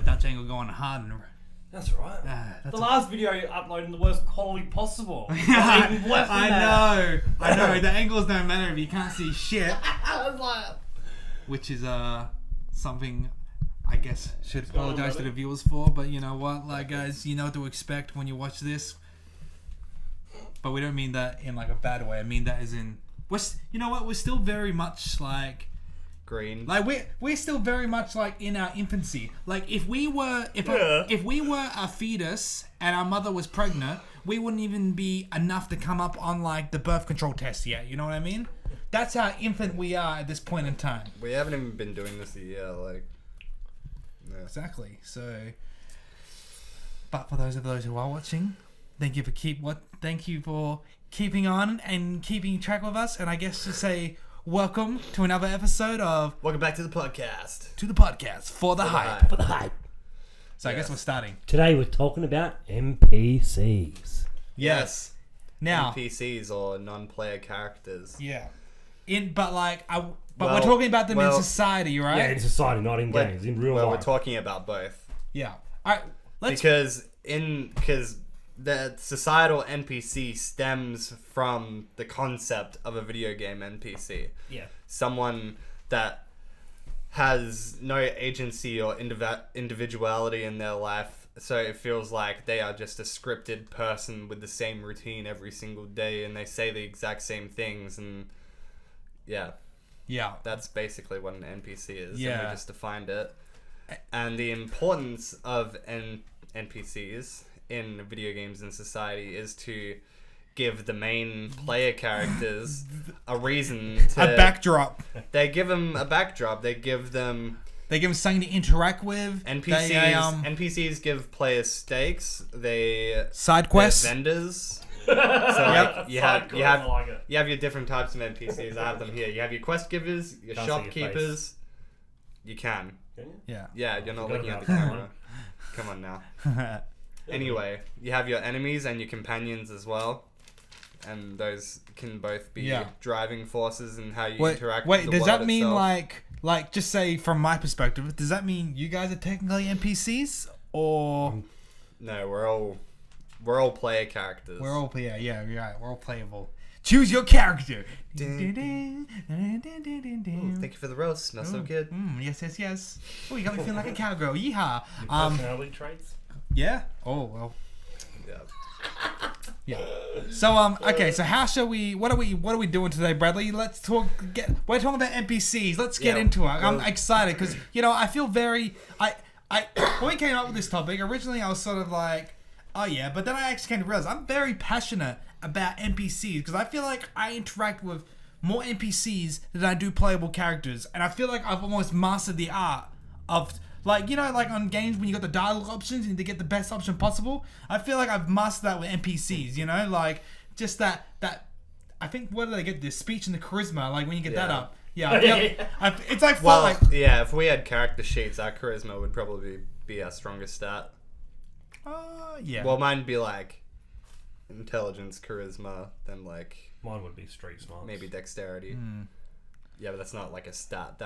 the Dutch angle going hard. And, That's right. that's The last video you uploaded in the worst quality possible. I Even worse than that. know. The angles don't matter if you can't see shit. I was like, Which is something I guess should apologize to the viewers for, but you know what, like guys, you know what to expect when you watch this. But we don't mean that in like a bad way. I mean that as in you know what, we're still very much like green. like we're still very much like in our infancy. Like if we were a fetus and our mother was pregnant, we wouldn't even be enough to come up on like the birth control test yet. You know what I mean? That's how infant we are at this point in time. We haven't even been doing this a year, like. Yeah. Exactly. So, but for those who are watching, thank you for keeping on and keeping track with us. And I guess to say welcome to another episode of Welcome back to the podcast. For the Hype. So I guess we're starting. Today we're talking about NPCs. Yes. Now NPCs or non-player characters. yeah. But we're Well- talking about them in well- society, right? Yeah, in society, not in games, in real Well, life. we're talking about both. Yeah. All right. Let's. Because the societal NPC stems from the concept of a video game NPC. Yeah. Someone that has no agency or individuality in their life, so it feels like they are just a scripted person with the same routine every single day, and they say the exact same things, and yeah, that's basically what an NPC is. Yeah. And we just defined it. And the importance of NPCs in video games and society is to give the main player characters a reason to... a backdrop. They give them a backdrop. They give them something to interact with. NPCs. NPCs give players stakes. Side They're quests. vendors. So like, you have I like it. your different types of NPCs. I have them here. You have your quest givers, your Can't see your shopkeepers. You can. Yeah. Yeah, you're not Forgot looking at about the that camera. Come on now. Anyway, you have your enemies and your companions as well. And those can both be driving forces in how you interact with the does world that mean itself. like just say from my perspective, does that mean you guys are technically NPCs or No, we're all player characters. we're all you're right, we're all playable. Choose your character. Ooh, thank you for the roast. Smells so good. Yes. Oh, you got me feeling like a cowgirl. Yeehaw. Personality traits. Yeah. Oh well. Yeah. Yeah. So okay. So how shall we? What are we doing today, Bradley? Let's talk. We're talking about NPCs. Let's get into it. I'm excited because I feel very. I when we came up with this topic originally, I was sort of like, oh yeah, but then I actually came to realize I'm very passionate about NPCs because I feel like I interact with more NPCs than I do playable characters, and I feel like I've almost mastered the art of. Like, like on games when you got the dialogue options and to get the best option possible, I feel like I've mastered that with NPCs, like just that I think, what do they get, the speech and the charisma, like when you get that up. Yeah, it's like fun. Yeah, if we had character sheets, our charisma would probably be our strongest stat. Yeah. Well, mine would be like intelligence, charisma, then like Mine would be street smarts. maybe dexterity. Yeah, but that's not like a stat.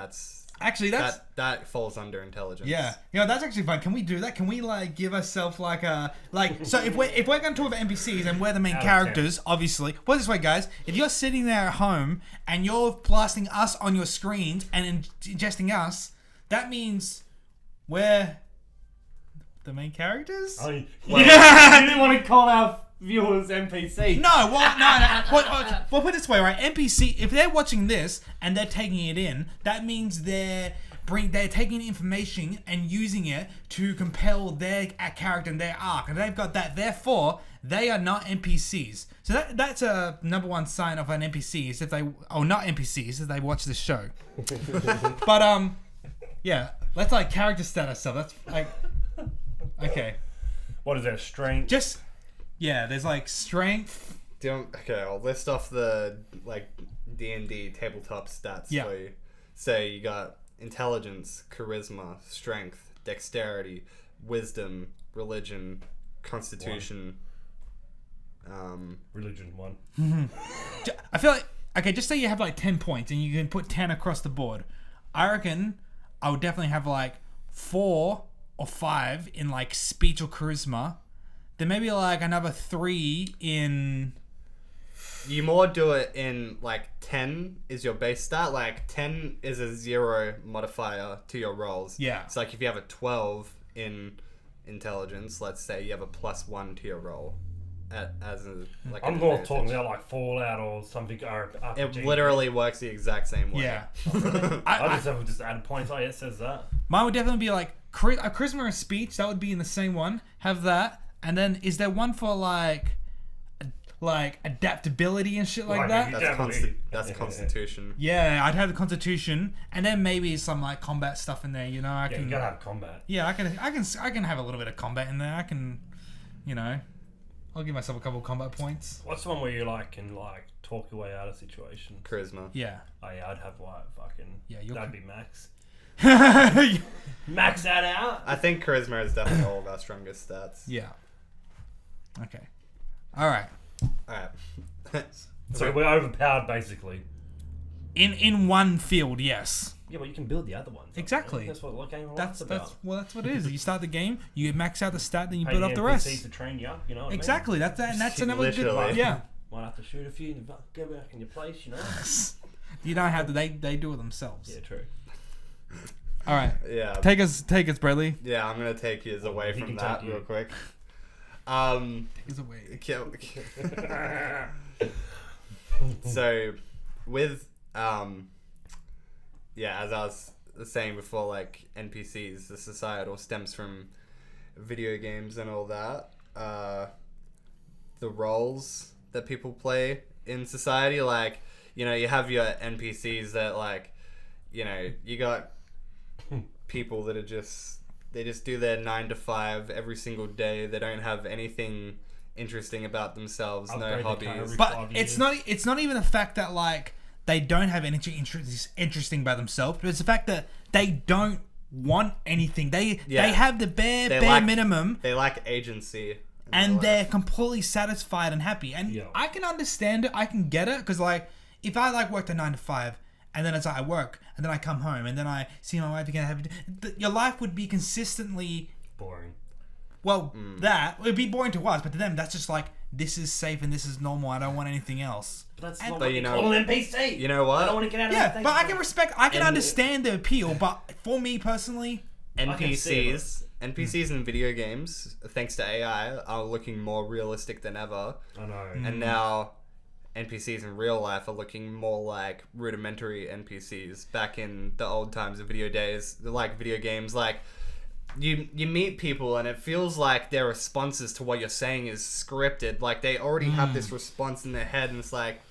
Actually, that falls under intelligence. Yeah, that's actually fun. Can we do that? Can we like give ourselves like a so if we're going to talk about NPCs and we're the main characters, obviously. Put it this way, guys: if you're sitting there at home and you're blasting us on your screens and ingesting us, that means we're the main characters. Oh, You didn't want to call our viewers NPC. No. Well, put it this way, right? NPC, if they're watching this and they're taking it in, that means they're taking information and using it to compel their character and their arc, and they've got that. Therefore, they are not NPCs. So that's a number one sign of an NPC is if they, not NPCs, if they watch this show. But yeah, let's like character stat ourselves. That's like, okay. What is their strength? Just. Yeah, there's like strength. Okay, I'll list off the like D&D tabletop stats for you. Say you got intelligence, charisma, strength, dexterity, wisdom, religion, constitution. Religion 1. I feel like, okay, just say you have like 10 points and you can put 10 across the board. I reckon I would definitely have like 4 or 5 in like speech or charisma, then maybe like another 3 in. You more do it in like 10 is your base stat. Like 10 is a 0 modifier to your rolls. Yeah. It's like if you have a 12 in intelligence, let's say you have a +1 to your roll. As a, like I'm a more advantage. talking about like Fallout or something. Or It RPG. literally works the exact same way. Yeah. I just have just added points. Oh, yeah, it says that. Mine would definitely be like a charisma or speech. That would be in the same one. Have that, and then is there one for like adaptability and shit like Right, that? you That's Yeah. Constitution. Yeah, I'd have the Constitution, and then maybe some like combat stuff in there. You know, I Yeah, you can. gotta have combat. Yeah, I can have a little bit of combat in there. I can, you know, I'll give myself a couple of combat points. What's the one where you like can like talk your way out of situations? Charisma. Yeah. Oh yeah, I'd have like fucking. Yeah, you're that'd be max. yeah. Max that out. I think charisma is definitely all of our strongest stats. Okay. All right. Alright. So we're overpowered basically. In one field, yes. Yeah, but you can build the other ones. Exactly. That's what game That's about. that's what it is. You start the game, you max out the stat, then you Pay build the up the NPCs rest. to train you up, you know what I mean? Exactly. That's another good Literally. one. Yeah. Might have to shoot a few and get back in your place, you know? You don't have to. They do it themselves. Yeah, true. All right. Yeah. Take us, Bradley. Yeah, I'm gonna take you away He from can that take you. real quick. Take us away. So, with yeah, as I was saying before, like NPCs, the societal stems from video games and all that. The roles that people play in society, like, you know, you have your NPCs that, like, you know, you got people that are just, they just do their 9 to 5 every single day. They don't have anything interesting about themselves, no Upgrade the car hobbies. every But 5 it's years. not even the fact that like they don't have anything interesting by themselves, but it's the fact that they don't want anything. They have the bare minimum, They lack agency. in and their they're life. completely satisfied and happy. And Yeah. I can understand it. I can get it because like if I like worked a 9 to 5. And then it's like I work, and then I come home, and then I see my wife again. Your life would be consistently Boring. well. That would be boring to us, but to them, that's just like this is safe and this is normal. I don't want anything else. But that's And- not But what you you know- call an NPC. You know what? I don't want to get out of Yeah, that. but I can respect. I can And- understand the appeal, but for me personally, can see it. NPCs in video games, thanks to AI, are looking more realistic than ever. I know. And now NPCs in real life are looking more like rudimentary NPCs back in the old times of video games. Like you meet people and it feels like their responses to what you're saying is scripted. Like they already have this response in their head and it's like,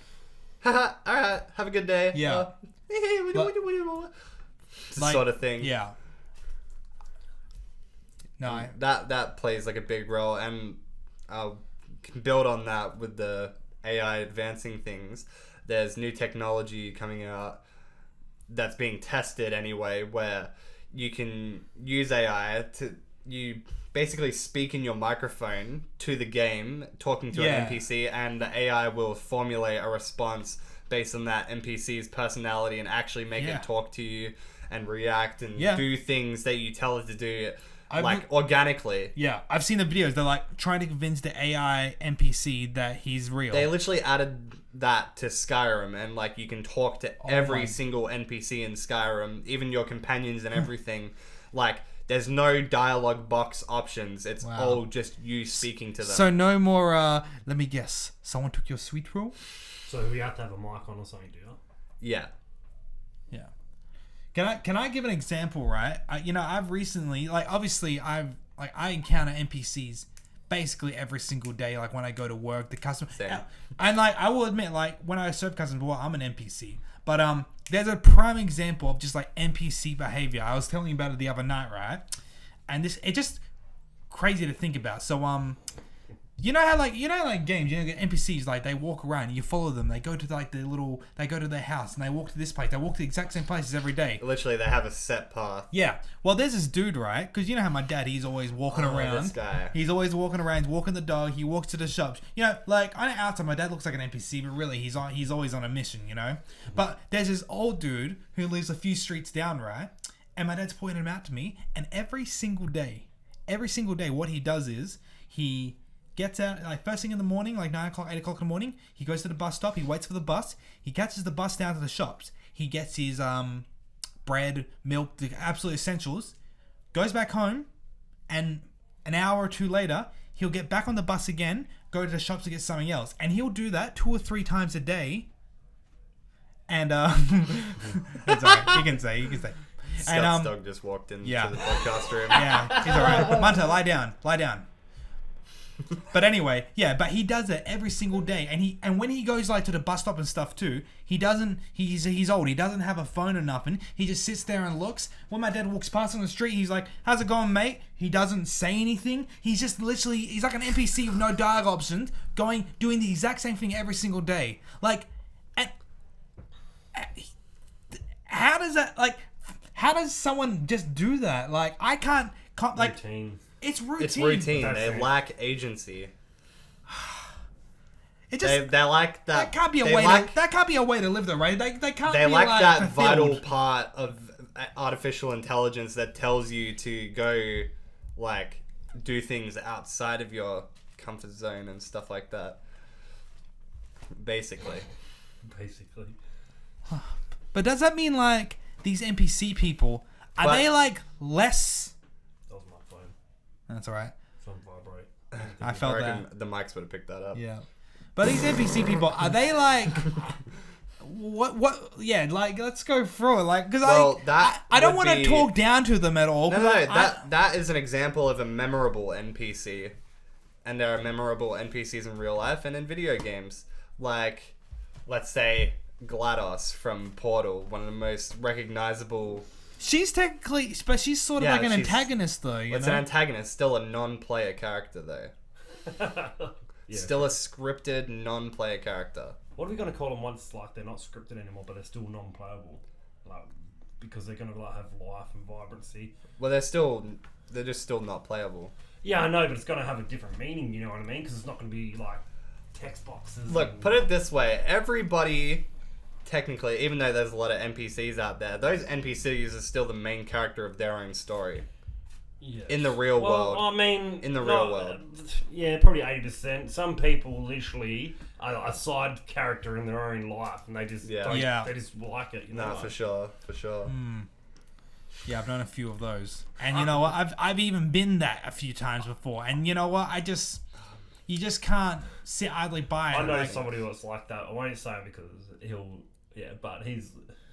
haha, alright, have a good day. Yeah. like, sort of thing. Yeah. No, That plays like a big role, and can build on that with the AI advancing things. There's new technology coming out that's being tested anyway, where you can use AI to you basically speak in your microphone to the game, talking to Yeah. an NPC, and the AI will formulate a response based on that NPC's personality and actually make Yeah. it talk to you and react and Yeah. do things that you tell it to do, I've like organically. yeah, I've seen the videos. They're like trying to convince the AI NPC that he's real. They literally added that to Skyrim, and like you can talk to my- every single NPC in Skyrim, even your companions and everything. Like there's no dialogue box options. It's Wow. all just you speaking to them. So no more. Let me guess. Someone took your sweet roll. So we have to have a mic on or something, do you? yeah. Yeah. Can I give an example? Right. I've recently obviously I encounter NPCs basically every single day. Like when I go to work, the customer. Same. And like I will admit, like when I serve customers, well, I'm an NPC. But there's a prime example of just like NPC behavior. I was telling you about it the other night, right? And it just crazy to think about. So you know how games, NPCs, like they walk around and you follow them. They go to they go to their house and they walk to this place. They walk to the exact same places every day. Literally, they have a set path. Yeah. Well, there's this dude, right? Because you know how my dad, he's always walking around. This guy. He's always walking around. He's walking the dog. He walks to the shops. Like on the outside, my dad looks like an NPC, but really, he's always on a mission, But there's this old dude who lives a few streets down, right? And my dad's pointed him out to me. And every single day, what he does is he gets out, like first thing in the morning, like 9 o'clock, 8 o'clock in the morning. He goes to the bus stop. He waits for the bus. He catches the bus down to the shops. He gets his bread, milk, the absolute essentials. Goes back home. And an hour or two later, he'll get back on the bus again, go to the shops to get something else. And he'll do that 2 or 3 times a day. And, it's alright. You can say. Scott's dog just walked into the podcast room. Yeah, he's alright. Manta, lie down. But anyway, but he does it every single day, and when he goes like to the bus stop and stuff too, he's old, he doesn't have a phone or nothing. He just sits there and looks. When my dad walks past on the street, he's like, "How's it going, mate?" He doesn't say anything. He's just literally, he's like an NPC with no dialogue options, doing the exact same thing every single day. Like, and how does someone just do that? Like, I can't like. Routine. It's routine. It's routine. That's They it. lack agency. It just They lack that. that can't be a they way. lack, That can't be a way to live, though, right? They can't. They be lack like that fulfilled. vital part of artificial intelligence that tells you to go, like, do things outside of your comfort zone and stuff like that. Basically. But does that mean like these NPC people are they like less? That was my phone. That's all right. It's on vibrate. I felt reckon that. the mics would have picked that up. Yeah. But these NPC people are they like? What? Yeah. Like, let's go through it. Like, because I don't want to talk down to them at all. No, that is an example of a memorable NPC, and there are memorable NPCs in real life and in video games. Like, let's say GLaDOS from Portal, one of the most recognizable. She's technically, but she's sort of like an antagonist, though. It's an antagonist, still a non-player character, though. Yeah. Still a scripted non-player character. What are we gonna call them once like they're not scripted anymore, but they're still non-playable, like because they're gonna like have life and vibrancy? Well, they're just still not playable. Yeah, I know, but it's gonna have a different meaning. You know what I mean? Because it's not gonna be like text boxes. Look, put it this way: everybody, technically, even though there's a lot of NPCs out there, those NPCs are still the main character of their own story. Yes. In the real world. I mean, In the real world. Yeah, probably 80%. Some people literally are a side character in their own life, and they just Yeah. don't, Yeah. they just like it. You know, No, like, for sure. Yeah, I've known a few of those, and you know what? I've even been that a few times before, and you know what? You just can't sit idly by. I know like, somebody that's like that. I won't say it because but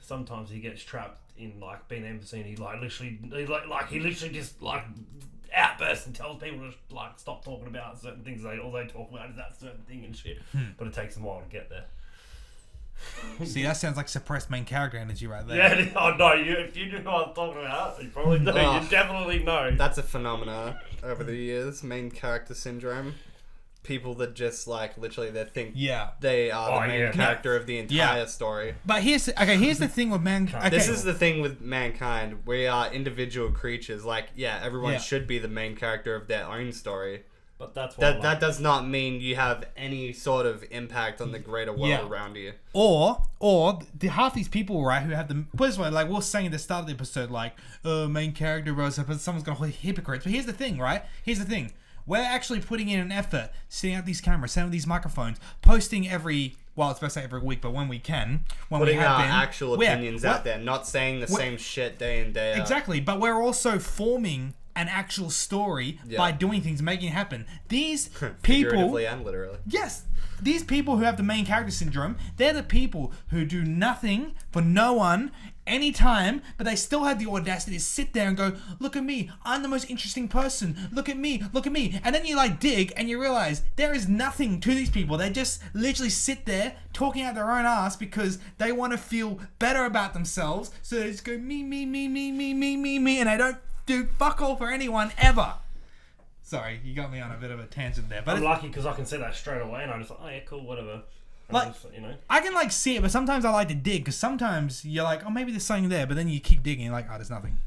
sometimes he gets trapped in like being an MC, and he literally just like outbursts and tells people to like stop talking about certain things. All they talk about is that certain thing and shit. But it takes them a while to get there. See, that sounds like suppressed main character energy right there. Yeah, I know. If you knew what I'm talking about, you probably do. Oh. You definitely know. That's a phenomena over the years. Main character syndrome. People that just like literally they think they are the main character of the entire story. But here's the thing with mankind. Okay. This is the thing with mankind. We are individual creatures. Like, everyone should be the main character of their own story. But that's what That does not mean you have any sort of impact on the greater world around you. Or half these people, right, who have the first one, like we were saying at the start of the episode, like, main character, but someone's gonna call hypocrites. But here's the thing, right? We're actually putting in an effort, setting out these cameras, setting out these microphones, posting every week, but when we can, Putting our actual opinions out there, not saying the same shit day in, day out. Exactly, but we're also forming an actual story by doing things, making it happen. These people, figuratively and literally. yes, these people who have the main character syndrome, they're the people who do nothing for no one anytime, but they still have the audacity to sit there and go, look at me, I'm the most interesting person, look at me, and then you like dig and you realize there is nothing to these people. They just literally sit there talking out their own ass because they want to feel better about themselves, so they just go me, and they don't do fuck all for anyone ever. Sorry, you got me on a bit of a tangent there, but I'm lucky because I can see that straight away, and I'm just like, oh yeah, cool, whatever. Like, just, you know, I can like see it, but sometimes I like to dig because sometimes you're like, oh, maybe there's something there, but then you keep digging, and you're like, oh, there's nothing.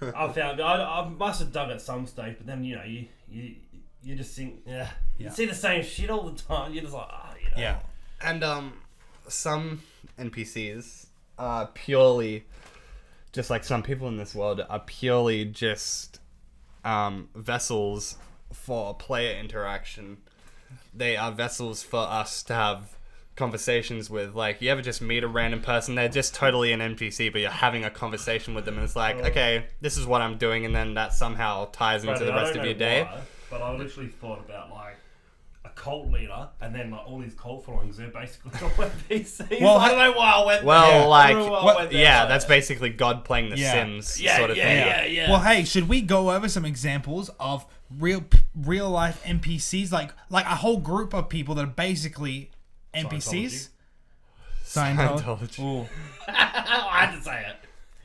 I must have dug at some stage, but then you know, you just think, you see the same shit all the time. You're just like, Yeah. And some NPCs are purely just like some people in this world are purely just vessels for player interaction. They are vessels for us to have conversations with. Like, you ever just meet a random person, they're just totally an NPC, but you're having a conversation with them, and it's like, okay, this is what I'm doing, and then that somehow ties into the rest of your day. Why, but I literally thought about like a cult leader, and then like all these cult followings, they're basically all NPCs. Well, I don't know why I went Well, there. like, I don't know why I went there. that's basically God playing The Yeah. Sims Yeah. sort of thing. Well, hey, should we go over some examples of real life NPCs, like a whole group of people that are basically NPCs? Scientology. Ooh. I had to say it.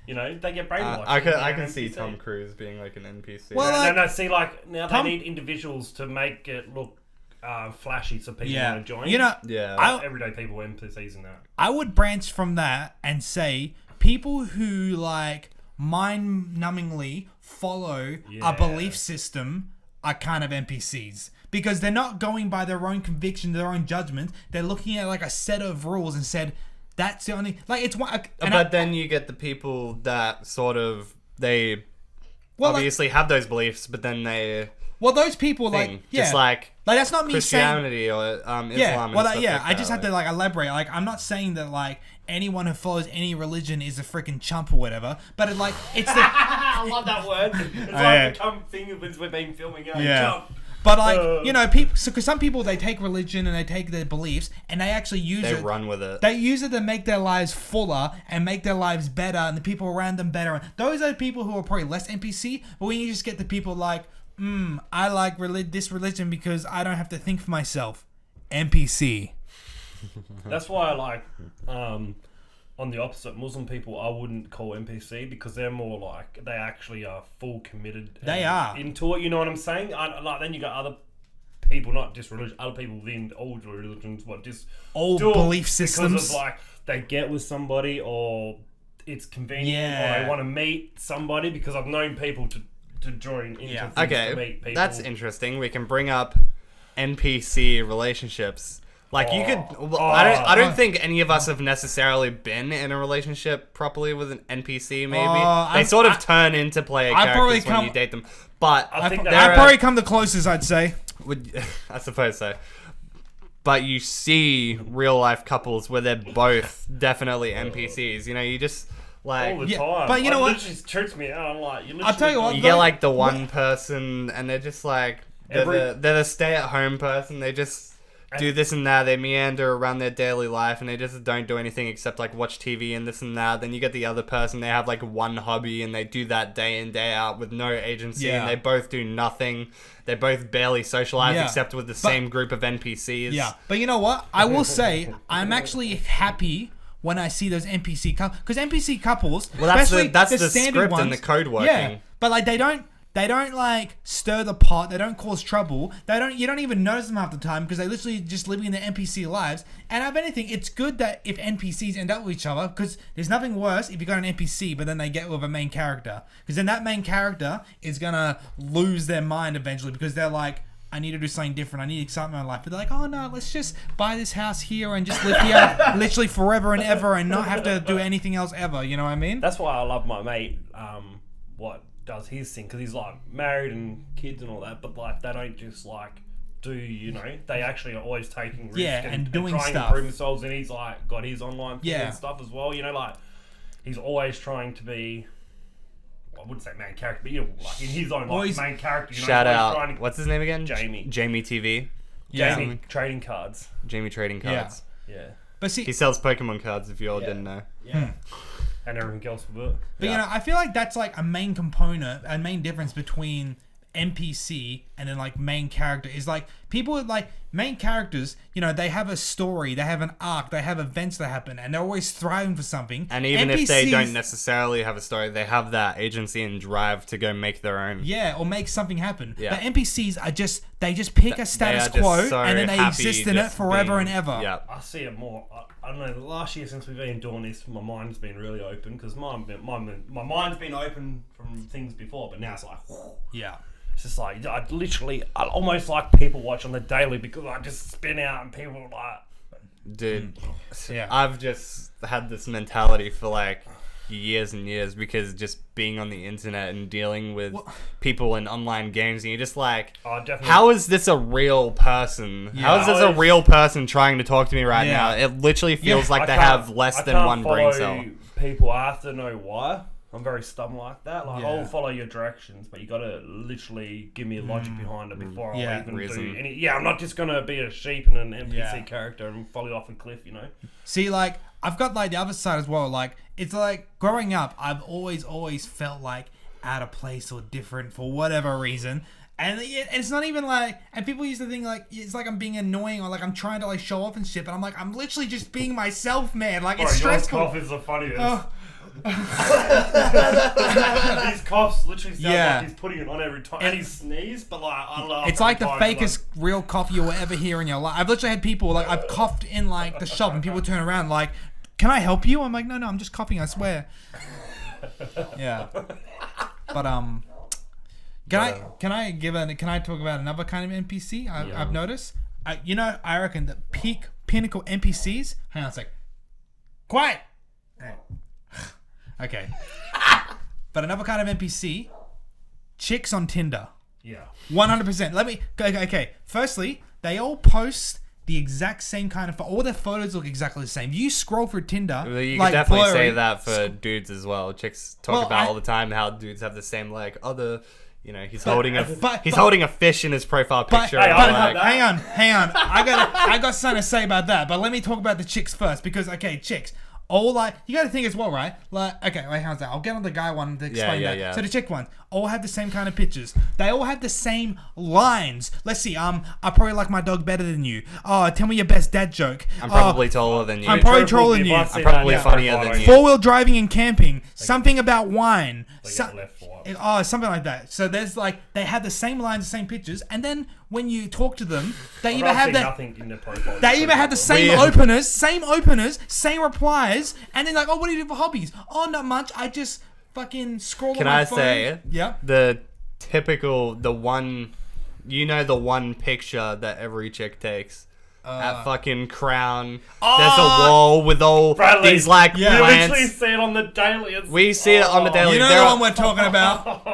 You know, they get brainwashed. I can see Tom Cruise being like an NPC. Well, No, see, like, now Tom- they need individuals to make it look flashy so people Yeah. want to join. You know, yeah. Everyday people, NPCs and that. I would branch from that and say people who like mind-numbingly follow a belief system are kind of NPCs, because they're not going by their own conviction, their own judgment. They're looking at like a set of rules and said, that's the only, like, it's one. But then you get the people that sort of, they obviously have those beliefs, but then they those people just like that's not me Christianity or Islam. Yeah, and well, stuff like I just that. have to like elaborate. Like, I'm not saying that like anyone who follows any religion is a freaking chump or whatever, but it's the I love that word. It's yeah. become thing as we've been filming. Yeah. Jump. But like, you know, people. Because some people, they take religion and they take their beliefs and they actually use They it. run with it. They use it to make their lives fuller and make their lives better and the people around them better. Those are the people who are probably less NPC. But when you just get the people like, I like this religion because I don't have to think for myself. NPC. That's why I like, on the opposite, Muslim people I wouldn't call NPC, because they're more like, they actually are full committed. They are. Into it, you know what I'm saying? Like, then you got other people, not just religion, other people within all religions, Old do it belief systems. Because of like, they get with somebody or it's convenient or they want to meet somebody, because I've known people to join into things to meet people. That's interesting. We can bring up NPC relationships. Like, you could. I don't think any of us have necessarily been in a relationship properly with an NPC. Maybe they sort of turn into player characters when you date them. But I think I've probably come the closest, I'd say. I suppose so. But you see real life couples where they're both definitely NPCs. You know, you just like all the time. but you know what? It literally trips me out. I'm like, I'll tell you what. you get like the one person, and they're just like they're the stay-at-home person. They just do this and that. They meander around their daily life, and they just don't do anything except like watch TV and this and that. Then you get the other person. They have like one hobby, and they do that day in, day out with no agency, and they both do nothing. They both barely socialize except with the same group of NPCs. Yeah, but you know what? I will say I'm actually happy when I see those NPC couples, because NPC couples, Well, that's especially the standard script ones, and the code working. Yeah, but like they don't like stir the pot. They don't cause trouble. You don't even notice them half the time, because they literally just living in their NPC lives. And if anything, it's good that if NPCs end up with each other, because there's nothing worse if you got an NPC but then they get with a main character, because then that main character is gonna lose their mind eventually, because they're like, I need to do something different. I need excitement in my life. But they're like, oh no, let's just buy this house here and just live here literally forever and ever and not have to do anything else ever. You know what I mean? That's why I love my mate. What does his thing, because he's like married and kids and all that, but like they don't just like do, you know, they actually are always taking risks and doing trying stuff. to improve themselves. And he's like got his online thing Yeah. and stuff as well, you know, like he's always trying to be, I wouldn't say main character, but you know, like in his own like, main character, you know. Shout out. Trying to, What's his name again? Jamie. Jamie TV. Jamie trading cards. Jamie Trading Cards. Yeah. But see, He sells Pokemon cards, if you all didn't know. Yeah. And everything else with it. But you know, I feel like that's like a main component, a main difference between NPC and then like main character is like people with like main characters, you know, they have a story, they have an arc, they have events that happen, and they're always striving for something. And even NPCs, if they don't necessarily have a story, they have that agency and drive to go make their own. yeah, or make something happen. Yeah. But NPCs are just, they just pick a status They are just quo so and then they happy exist in it just forever being- and ever. Yeah. I see it more. I don't know. The last year since we've been doing this, my mind's been really open, because my mind's been open from things before, but now it's like, Yeah. it's just like I almost like people watch on the daily, because I just spin out and people are like, Dude, Yeah. I've just had this mentality for like years and years because just being on the internet and dealing with people in online games, and you're just like, definitely. how is this a real person? Yeah. How is this a real person trying to talk to me right Yeah. now? It literally feels like they can't- have less I than can't one brain cell. follow people. I have to know why. I'm very stubborn like that. Like, Yeah. I'll follow your directions, but you gotta literally give me a logic behind it before Yeah. I'll even Reason. do any. Yeah, I'm not just gonna be a sheep and an NPC Yeah. character and follow you off a cliff, you know? See, like, I've got, like, the other side as well. Like, it's like, growing up, I've always felt, like, out of place or different for whatever reason. And it's not even, like... And people used to think, like, it's like I'm being annoying or, like, I'm trying to, like, show off and shit. But I'm like, I'm literally just being myself, man. Like, it's Bro, your stressful. cough is the funniest. Oh, These coughs literally sound Yeah. like he's putting it on every time. And he sneezed, but, like, I love it's like the fakest real cough you'll ever hear in your life. I've literally had people, like, I've coughed in, like, the shop and people turn around, like, can I help you? I'm like, no, I'm just coughing, I swear. Yeah. But, can I talk about another kind of NPC I've noticed? I reckon the pinnacle NPCs. Hang on a sec. Quiet. Okay. But another kind of NPC, chicks on Tinder. Yeah. 100%. Let me. Okay. Firstly, they all post the exact same kind of. All their photos look exactly the same. You scroll through Tinder. You like can definitely Blurry, say that for dudes as well. Chicks talk Well, about all the time how dudes have the same, like, other, he's holding but- holding a fish in his profile But, picture. but and I'm like, hang on. I got something to say about that. But let me talk about the chicks first because chicks. All you gotta think as well, right? Like, okay, wait, how's that? I'll get on the guy one to explain that. yeah. So the chick ones all have the same kind of pictures. They all have the same lines. Let's see. I probably like my dog better than you. Oh, tell me your best dad joke. I'm probably taller than you. I'm probably taller than you. I'm probably funnier than you. 4-wheel driving and camping. Something about wine. Get left for it. Oh, something like that. So there's they have the same lines, the same pictures, and then when you talk to them, they either have nothing in their profile. they either have the same openers, same replies, and then like, oh, what do you do for hobbies? Oh, not much. I just fucking scroll Can on my I phone. say Yeah. the one picture that every chick takes at fucking Crown. There's a wall with all Bradley, these like yeah. You plants. literally see it on the daily. We see it on the daily. You know There the are- one we're talking about?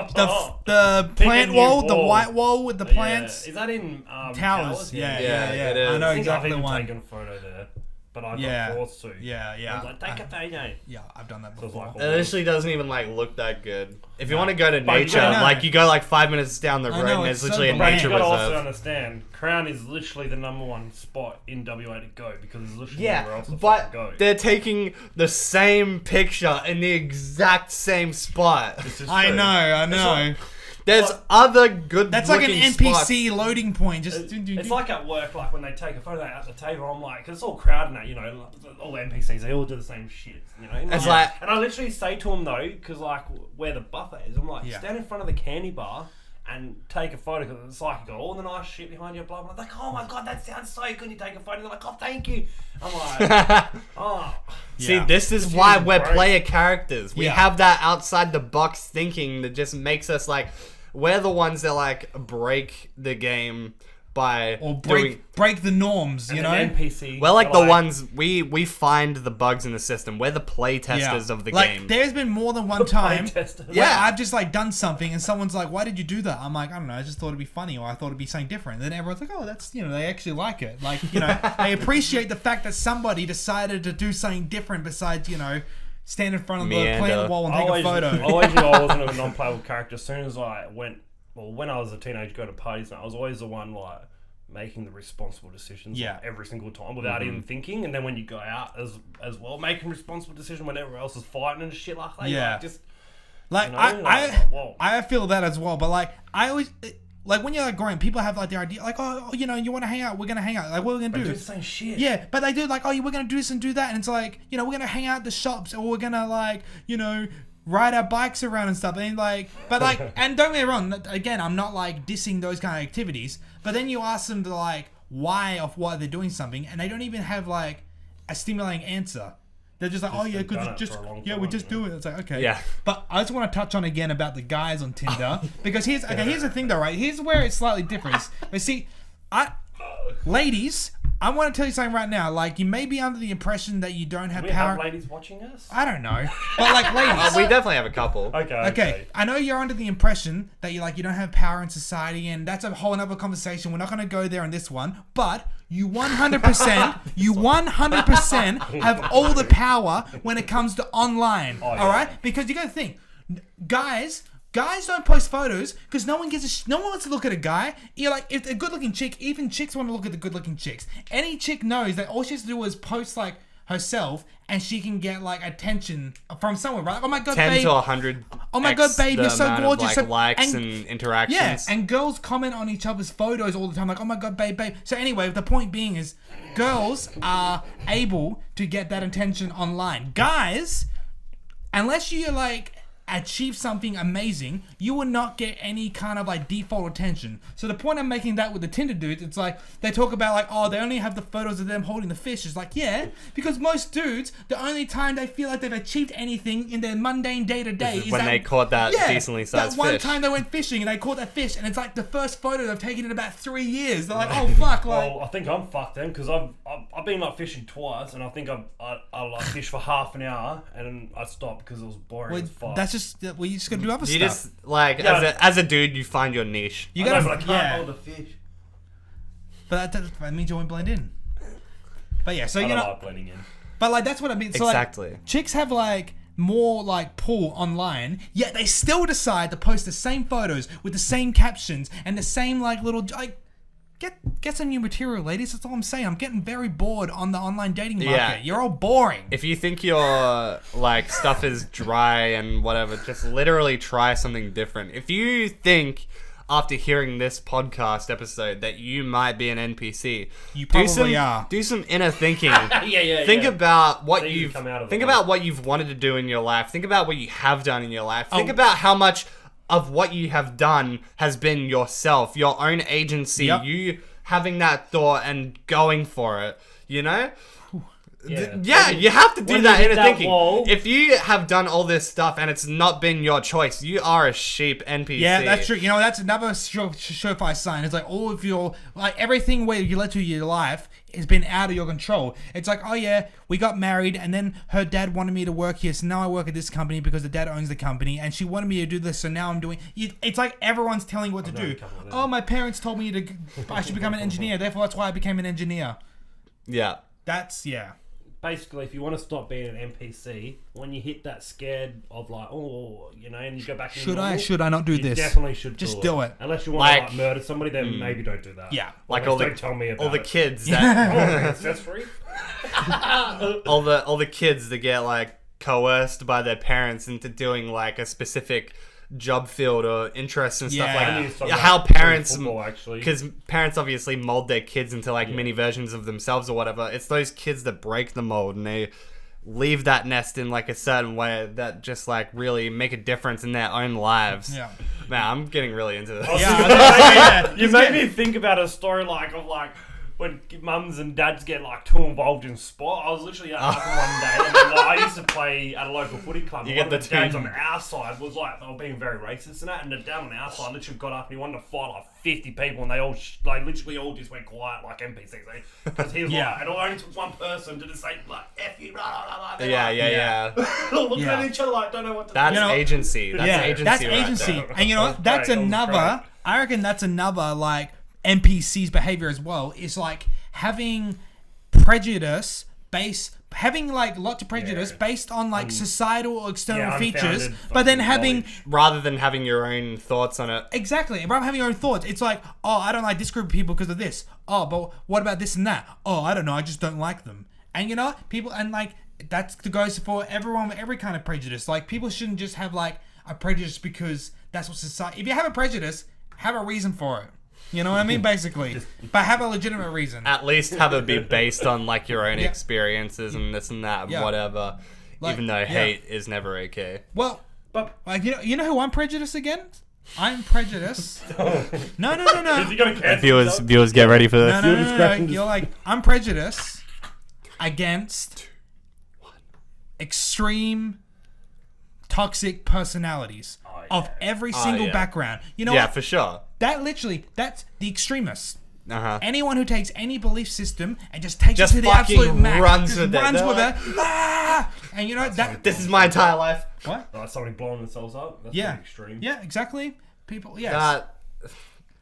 The plant new wall, the wall. white wall with the plants. Yeah. Is that in towers. Yeah, it is. I know I think exactly I've the even one. taken a photo there, but I Yeah. got forced to. Yeah. I was like, take a photo. Yeah, I've done that So it's before. like, It literally doesn't even like look that good. If you want to go to But you nature, gotta- like you go like 5 minutes down the I road, know, and it's there's so literally a bland. nature you gotta also reserve. understand, Crown is literally the #1 spot in WA to go because there's literally nowhere Yeah, else to but fucking go. they're taking the same picture in the exact same spot. This is I true. know. There's other good. That's like an looking NPC spots. loading point. Just It's like at work, like when they take a photo at the table, I'm like, 'cause it's all crowded now, like, all the NPCs, they all do the same shit, It's like- and I literally say to them though, because like where the buffet is, I'm like, Yeah. stand in front of the candy bar and take a photo, because it's like you got all the nice shit behind you, blah blah. I'm like, oh my god, that sounds so good. You take a photo, they're like, oh thank you. I'm like, oh. See, Yeah. this is It's why usually we're great. player characters. We Yeah. have that outside the box thinking that just makes us like. We're the ones that like break the game by or doing. break the norms, you And know? then NPC. We're like they're the ones we find the bugs in the system. We're the play Yeah. testers of the like, game. There's been more than one time testers. where Yeah. I've just like done something and someone's like, why did you do that? I'm like, I don't know, I just thought it'd be funny or I thought it'd be something different. And then everyone's like, oh, that's, they actually like it. Like, they appreciate the fact that somebody decided to do something different besides, stand in front of the Meander. plant wall and take a photo. I always knew I wasn't a non-playable character. As soon as I went, when I was a teenager, go to parties, I was always the one like making the responsible decisions Yeah. like, every single time without even thinking. And then when you go out as well, making responsible decisions when everyone else is fighting and shit like that. Yeah. Like, just Like, whoa. I feel that as well. But like, I always... Like when you're like growing, people have like the idea, like, oh, you want to hang out, we're gonna hang out. Like, what are we gonna do do? the same shit. Yeah, but they do like, oh, we're gonna do this and do that, and it's like, we're gonna hang out at the shops, or we're gonna like, ride our bikes around and stuff, and like, but like, and don't get me wrong, again, I'm not like dissing those kind of activities, but then you ask them to like why they're doing something, and they don't even have like a stimulating answer. They're just like, oh yeah, they've because done it's it just for a long we time, just do it. It's like, okay, Yeah. But I just want to touch on again about the guys on Tinder because here's the thing though, right? Here's where it's slightly different. But see, ladies, I want to tell you something right now. Like, you may be under the impression that you don't have Do we power. have ladies watching us? I don't know, but like, ladies. We definitely have a couple. Okay, I know you're under the impression that you don't have power in society, and that's a whole other conversation. We're not going to go there on this one, but you 100% have all the power when it comes to online. Oh, yeah. All right, because you got to think, guys don't post photos because no one wants to look at a guy. You're like, if a good-looking chick, even chicks want to look at the good-looking chicks. Any chick knows that all she has to do is post like herself, and she can get like attention from someone, right? Like, oh my god, 10 babe. to 100. Oh my god, babe, you're so gorgeous. Like, likes and interactions. Yeah, and girls comment on each other's photos all the time, like, oh my god, babe. So anyway, the point being is, girls are able to get that attention online. Guys, unless you like achieve something amazing, you will not get any kind of like default attention. So the point I'm making that with the Tinder dudes, it's like they talk about like, oh, they only have the photos of them holding the fish. It's like, yeah, because most dudes, the only time they feel like they've achieved anything in their mundane day to day is when they caught that decently sized that one fish. time they went fishing and they caught that fish, and it's like the first photo they've taken in about 3 years. They're like, oh fuck, like. Well, I think I'm fucked then because I've been like fishing twice, and I think I like fished for half an hour and I stopped because it was boring as fuck. That's just you just gotta do other You stuff. just like Yeah. as a dude, you find your niche. You I gotta, know, but I can't yeah. hold the fish. But that means you won't blend in. But yeah, so I you don't know, like blending in. but like that's what I mean. So Exactly. like, chicks have like more like pull online, yet they still decide to post the same photos with the same captions and the same like little like. Get some new material, ladies. That's all I'm saying. I'm getting very bored on the online dating market. Yeah. You're all boring. If you think your like stuff is dry and whatever, just literally try something different. If you think after hearing this podcast episode that you might be an NPC, You probably are. Do some inner thinking. Yeah. Think about what So you you've come out of think it. about what you've wanted to do in your life. Think about what you have done in your life. Think Oh. about how much of what you have done has been yourself, your own agency, Yep. you having that thought and going for it, you know? Yeah. You have to do When that you hit inner that thinking. wall- If you have done all this stuff and it's not been your choice, you are a sheep NPC. Yeah, that's true. You know, that's another surefire sign. It's like all of your, like everything where you let to your life has been out of your control. It's like, oh yeah, we got married and then her dad wanted me to work here, so now I work at this company because the dad owns the company, and she wanted me to do this, so now I'm doing. It's like everyone's telling you what to known do. a couple of them. Oh, my parents told me I should become an engineer, therefore that's why I became an engineer. Yeah. That's yeah. Basically, if you want to stop being an NPC, when you hit that scared of like, oh, you know, and you go back. Should I not do you this? definitely should. Just do it. Unless you want to Like- like murder somebody, then maybe don't do that. Yeah. Like Always all the don't tell me about all the it. kids Oh, that ancestry. all the kids that get like coerced by their parents into doing like a specific job field or interest and stuff Yeah. like I knew something how about parents football, actually. because parents obviously mold their kids into like mini versions of themselves or whatever. It's those kids that break the mold and they leave that nest in like a certain way that just like really make a difference in their own lives. Yeah. Man, I'm getting really into this. Yeah. You made me think about a story like of like when mums and dads get like too involved in sport. I was literally at Apple one day, and then, like, I used to play at a local footy club. You and get one of the the dads team. on our side was like they were being very racist and that, and the dad on our side literally got up and he wanted to fight like 50 people, and they all like literally all just went quiet like NPCs because he was Yeah. like, it only took one person to just say like F you, blah blah blah. blah. Yeah. Looking Yeah. at each other like don't know what to That's You know- agency. That's agency. That's right agency. there. And you know what? That's That was another. great. I reckon that's another like NPC's behavior as well. Is like having prejudice having like lots of prejudice based on like societal or external features, unfounded but then fucking having knowledge. Rather than having your own thoughts on it. exactly, and rather having your own thoughts. It's like, oh, I don't like this group of people because of this. Oh, but what about this and that? Oh, I don't know. I just don't like them. And you know, people and like that goes for everyone with every kind of prejudice. Like people shouldn't just have like a prejudice because that's what society. If you have a prejudice, have a reason for it. You know what I mean? Basically, but have a legitimate reason. At least have it be based on like your own Yeah. experiences and this and that, Yeah. whatever. Like, even though yeah. hate is never okay. Well, But like you know who I'm prejudiced against? I'm prejudiced. No. is he gonna cancel himself? Viewers, get ready for this. No. You're like, I'm prejudiced against extreme toxic personalities of every single yeah. background. You know Yeah, what? for sure. That's the extremists. Anyone who takes any belief system and just takes Just it to the fucking absolute max, runs just with it. runs They're with like- it. Ah! And you know that. This is my entire life. What? Like somebody blowing themselves up. That's Yeah. pretty extreme. Yeah, exactly. People. Yes. That.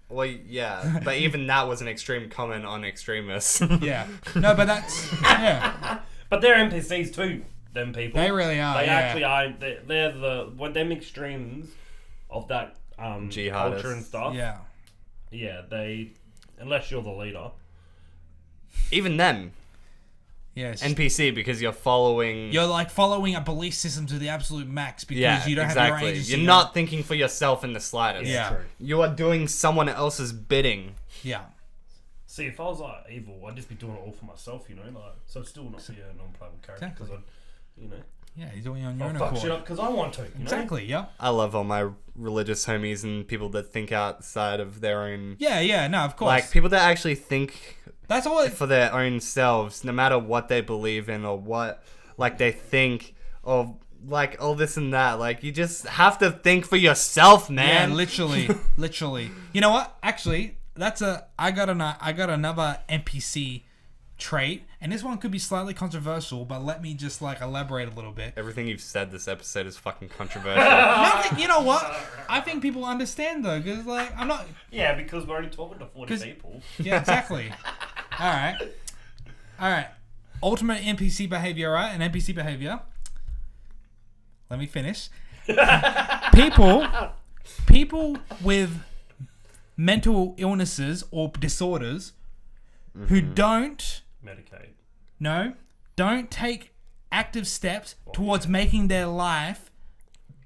Well, yeah, but even that was an extreme comment on extremists. Yeah. No, but that's. Yeah. But they're NPCs too. Them people. They really are. They yeah. actually are. They're the when them extremes of that Jihadists. culture and stuff. Yeah. Yeah. They unless you're the leader. Even then, Yes. NPC because you're following. You're like following a belief system to the absolute max because Yeah, you don't have your exactly. own agency. You're not thinking for yourself in the slightest. Yeah. True. You are doing someone else's bidding. Yeah. See, if I was like evil, I'd just be doing it all for myself, you know. Like, so I'd still not be a non-playable character because Exactly. I, Yeah, you're doing it on your I'll own fuck accord. shit up because I want to. You know? Exactly. Yeah. I love all my religious homies and people that think outside of their own. Yeah. Yeah. No, of course. Like, people that actually think That's all. for their own selves, no matter what they believe in or what, like, they think, or, like, all this and that. Like, you just have to think for yourself, man. Yeah, literally, literally. You know what? Actually, I got another NPC trait, and this one could be slightly controversial, but let me just like elaborate a little bit. Everything you've said this episode is fucking controversial. Nothing, you know what? I think people understand though, because like I'm not. Yeah, because we're only talking to 40 'Cause- people. Yeah, exactly. All right. Ultimate NPC behavior, right? An NPC behavior. Let me finish. People with mental illnesses or disorders who don't take active steps towards making their life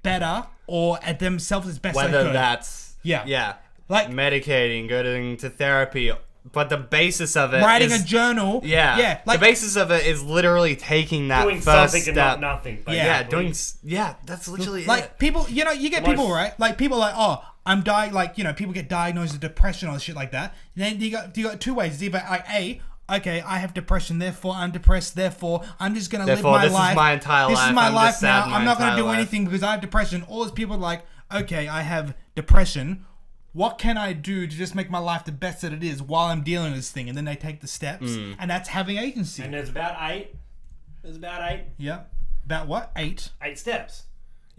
better or at themselves as best they Whether could. that's Yeah. Like medicating, going to therapy, but the basis of it writing is, a journal. Yeah, Yeah. Like the basis of it is literally taking that Doing first something step. and not nothing. Yeah, Yeah, that's literally like it. people, you know, you get people, right? Like people like, oh, I'm like, you know, people get diagnosed with depression or shit like that. Then you got two ways. It's either like okay, I have depression, therefore I'm depressed, therefore I'm just gonna live my this life. is my entire This life. is my I'm life just sad now. my I'm not gonna entire do life. anything because I have depression. Or there's people like, okay, I have depression. What can I do to just make my life the best that it is while I'm dealing with this thing? And then they take the steps, and that's having agency. And there's about eight. Yeah. About what? 8. 8 steps.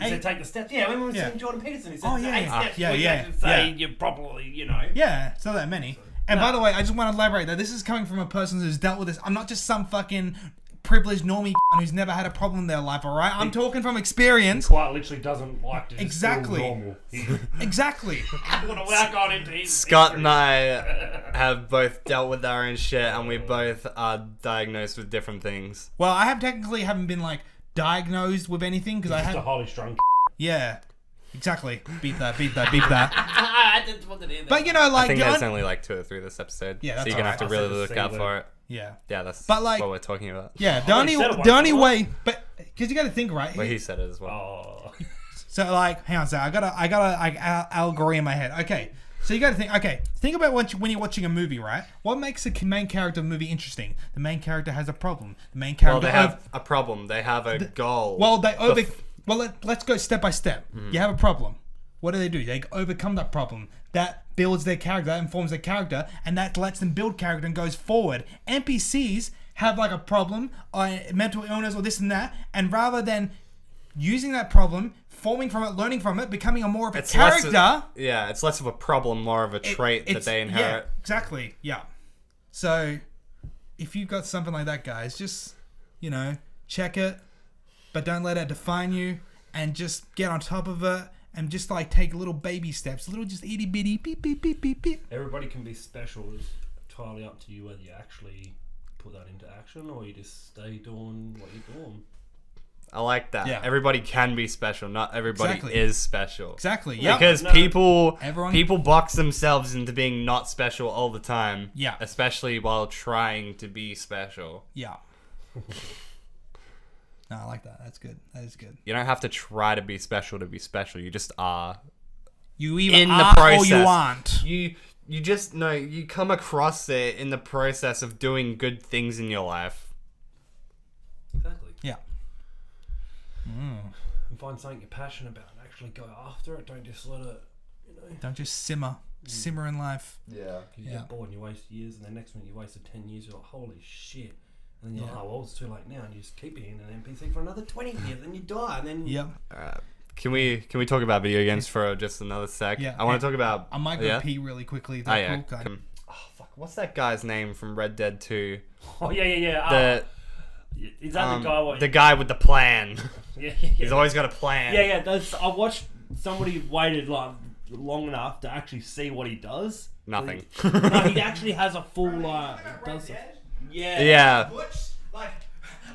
You 8? said take the steps. Yeah, when we were Yeah. seeing Jordan Peterson, he said Oh, there's yeah, 8 yeah. steps Yeah, before you yeah, actually say yeah. you're properly, you know. Yeah, it's not that many. And by the way, I just want to elaborate that this is coming from a person who's dealt with this. I'm not just some fucking privileged normie who's never had a problem in their life, alright? I'm talking from experience. Quite literally doesn't like to just Exactly. feel normal. Exactly. Without going into his Scott history. and I have both dealt with our own shit, and we both are diagnosed with different things. Well, I haven't been like diagnosed with anything because I Just a had. highly strung. Yeah. Exactly. Beat that. I just wanted to hear that. But you know, I like think the there's un- only like 2 or 3 this episode. Yeah, that's so you're gonna have to alright. really I look said out the for it. yeah. Yeah, that's But, like- what we're talking about. Yeah. I already said it The once, only didn't I? way, but because you got to think, right? Well, he said it as well. Oh. So like, hang on a second. I got a allegory in my head. Okay, so you got to think. Okay, think about when you're watching a movie, right? What makes the main character of the movie interesting? The main character has a problem. The main character. Well, they have a problem. They have a goal. Well, let's go step by step. You have a problem. What do? They overcome that problem. That builds their character, that informs their character, and that lets them build character and goes forward. NPCs have like a problem, or mental illness, or this and that, and rather than using that problem, forming from it, learning from it, becoming a more of a It's less character. it's less of a problem, more of a trait that they inherit. Yeah, exactly. Yeah. So, if you've got something like that, guys, just, you know, check it, but don't let it define you, and just get on top of it, and just like take little baby steps, little just itty bitty beep beep beep beep beep. Everybody can be special. It's entirely up to you whether you actually put that into action or you just stay doing what you're doing. I like that. Yeah. Everybody can be special. Not everybody Exactly. is special. Exactly. Yeah. Because No. Everyone- people box themselves into being not special all the time. Yeah. Especially while trying to be special. Yeah. No, I like that. That's good. That is good. You don't have to try to be special to be special. You just are. You either In the are or you process. aren't. You just know you come across it in the process of doing good things in your life. Exactly. Yeah. And find something you're passionate about and actually go after it. Don't just let it, you know. Don't just simmer. simmer in life. Yeah. You get bored and you waste years, and the next one you wasted 10 years. You're like, holy shit. And then you're like, oh, well, it's too late now, and you just keep being an NPC for another 20 years, and you die, and then... Yep. Can we talk about video games for just another sec? Yeah. I want to talk about... I might go pee really quickly. Oh, yeah. Cool? Oh, fuck. What's that guy's name from Red Dead 2? Oh, yeah. Is that the guy? The guy with the plan. Yeah. He's always got a plan. Yeah. I watched somebody waited like long enough to actually see what he does. Nothing. No, he actually has a full does Yeah. Butch, like,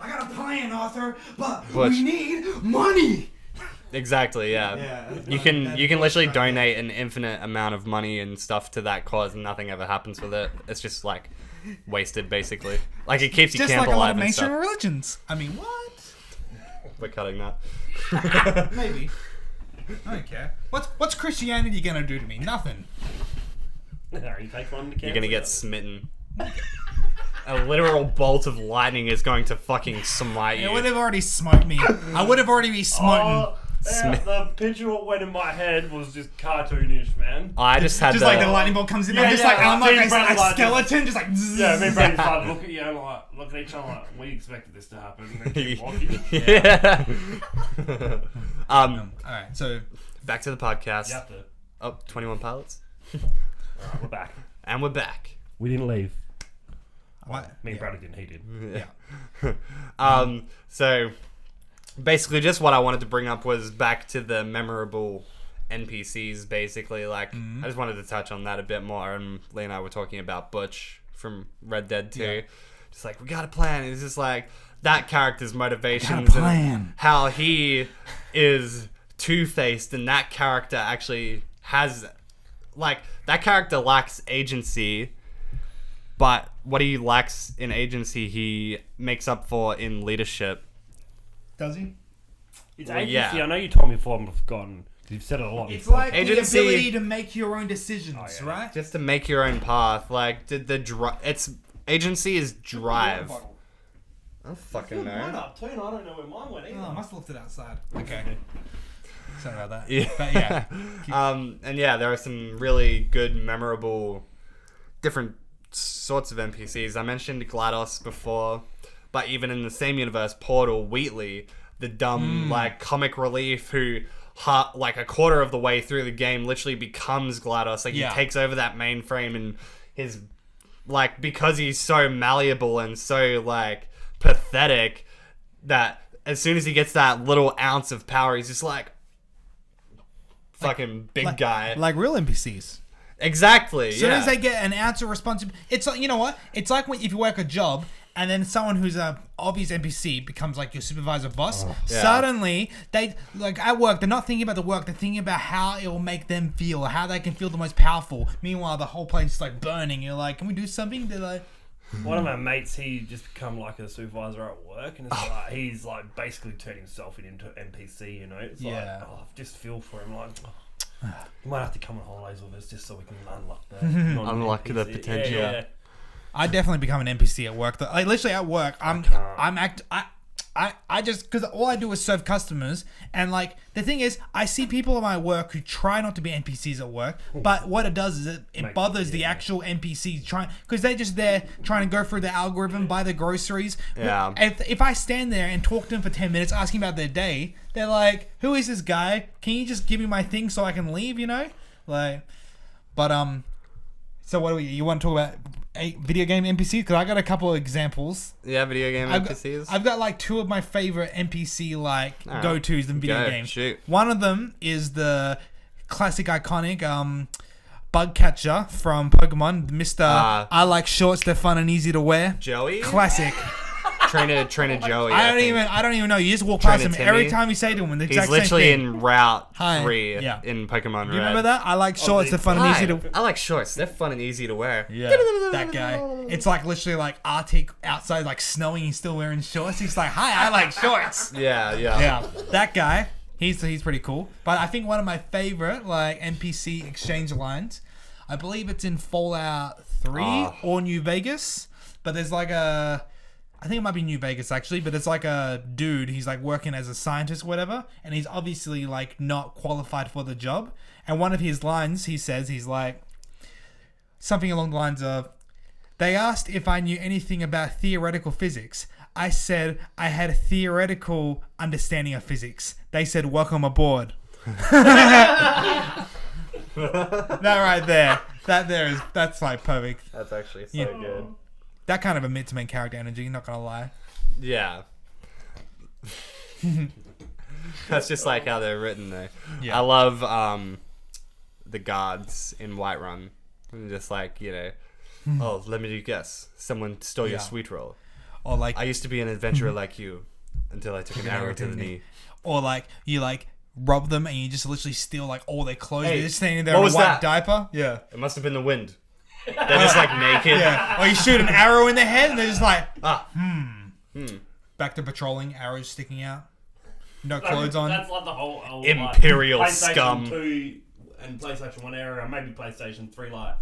I got a plan, Arthur, but Butch. we need money. Exactly, yeah. You can literally donate an infinite amount of money and stuff to that cause and nothing ever happens with it. It's just like wasted basically. Like it keeps your Just camp like a lot alive of and mainstream stuff. religions. I mean, what? We're cutting that. Maybe. I don't care. What's Christianity gonna do to me? Nothing. You take one to You're gonna get smitten. A literal bolt of lightning is going to fucking smite It you. would have already smoked me. I would have already been smoten. The picture what went in my head was just cartoonish, man. I just had Just like the lightning bolt comes in, Yeah, I'm just yeah, like, I'm like me and Brad a like skeleton, just like. Yeah, me and Brady started look at you and like look at each other like we expected this to happen and then keep walking. Yeah. Alright, so. Back to the podcast. You have to. Oh, 21 Pilots. Alright, we're back. And we're back. We didn't leave. What? Me and Brady didn't. He did. Yeah. So basically just what I wanted to bring up was back to the memorable NPCs basically. Like I just wanted to touch on that a bit more, and Lee and I were talking about Butch from Red Dead 2. Yeah. Just like, we got a plan. It's just like that character's motivations plan. and how he is two-faced, and that character actually has like that character lacks agency, but what he lacks in agency he makes up for in leadership. Does he? It's Well, agency. yeah. I know you told me before, I've forgotten. You've said it a lot. It's before. like Agency- the ability to make your own decisions, right? Just to make your own path. Like it's agency is drive. I don't fucking Mine know. up too, and I don't know where mine went either. Oh, I must have left it outside. Okay. Sorry about that. Yeah. But yeah. And yeah, there are some really good, memorable, different sorts of NPCs. I mentioned GLaDOS before, but even in the same universe, Portal, Wheatley, the dumb like comic relief who like a quarter of the way through the game literally becomes GLaDOS. Like Yeah. he takes over that mainframe, and his like, because he's so malleable and so like pathetic, that as soon as he gets that little ounce of power, he's just like fucking big guy. Like real NPCs. Exactly. As soon as they get an ounce of responsibility, it's like, you know what? It's like when if you work a job and then someone who's a obvious NPC becomes like your supervisor boss. Yeah. Suddenly, they like at work, they're not thinking about the work. They're thinking about how it will make them feel, how they can feel the most powerful. Meanwhile, the whole place is like burning. You're like, can we do something? They're like, One of my mates, he just become like a supervisor at work, and it's like he's like basically turned himself into an NPC. You know, it's Yeah. like I just feel for him. Like you might have to come on holidays with us just so we can unlock the non-NPC. the potential. Yeah. I definitely become an NPC at work. Like literally at work, I just, because all I do is serve customers, and like the thing is, I see people at my work who try not to be NPCs at work, but what it does is it bothers the actual NPCs trying, because they're just there trying to go through the algorithm, buy the groceries. Yeah. If I stand there and talk to them for 10 minutes asking about their day, they're like, who is this guy? Can you just give me my thing so I can leave? You know, like, but so what do you want to talk about? Video game NPCs? Because I got a couple of examples. Yeah, video game NPCs. I've got like two of my favorite NPC like go-tos in video games. Shoot. One of them is the classic iconic bug catcher from Pokemon, Mr. I like shorts, they're fun and easy to wear. Joey? Classic. Trainer Joey. I don't even know. You just walk past him Trainer every Timmy. time you say to him the He's exact literally same thing. in Route Hi. 3 Yeah. in Pokemon Red. You remember that? I like shorts, they're fun and Hi. easy to I like shorts. They're fun and easy to wear. Yeah, that guy. It's like literally like Arctic outside, like snowing. He's still wearing shorts. He's like, "Hi, I like shorts." Yeah. Yeah, that guy. He's pretty cool. But I think one of my favorite like NPC exchange lines, I believe it's in Fallout 3 or New Vegas. But there's like I think it might be New Vegas actually, but it's like a dude, he's like working as a scientist or whatever, and he's obviously like not qualified for the job. And one of his lines, he says, he's like, something along the lines of, they asked if I knew anything about theoretical physics. I said I had a theoretical understanding of physics. They said, welcome aboard. That right there. That's like perfect. That's actually so Yeah. good. That kind of emits main character energy, not gonna lie. Yeah. That's just like how they're written though. Yeah. I love the guards in Whiterun. Just like, oh, let me guess. Someone stole your Yeah. sweet roll. Or like I used to be an adventurer like you until I took an arrow to the knee. Or like you like rob them and you just literally steal like all their clothes. Hey, They're just standing there what in a was white that? diaper. Yeah. It must have been the wind. They're just like naked. Yeah. Or you shoot an arrow in their head and they're just like, Ah. back to patrolling, arrows sticking out. No clothes on. That's like the whole Imperial like, PlayStation scum. 2 and PlayStation 1 era, and maybe PlayStation 3. Like,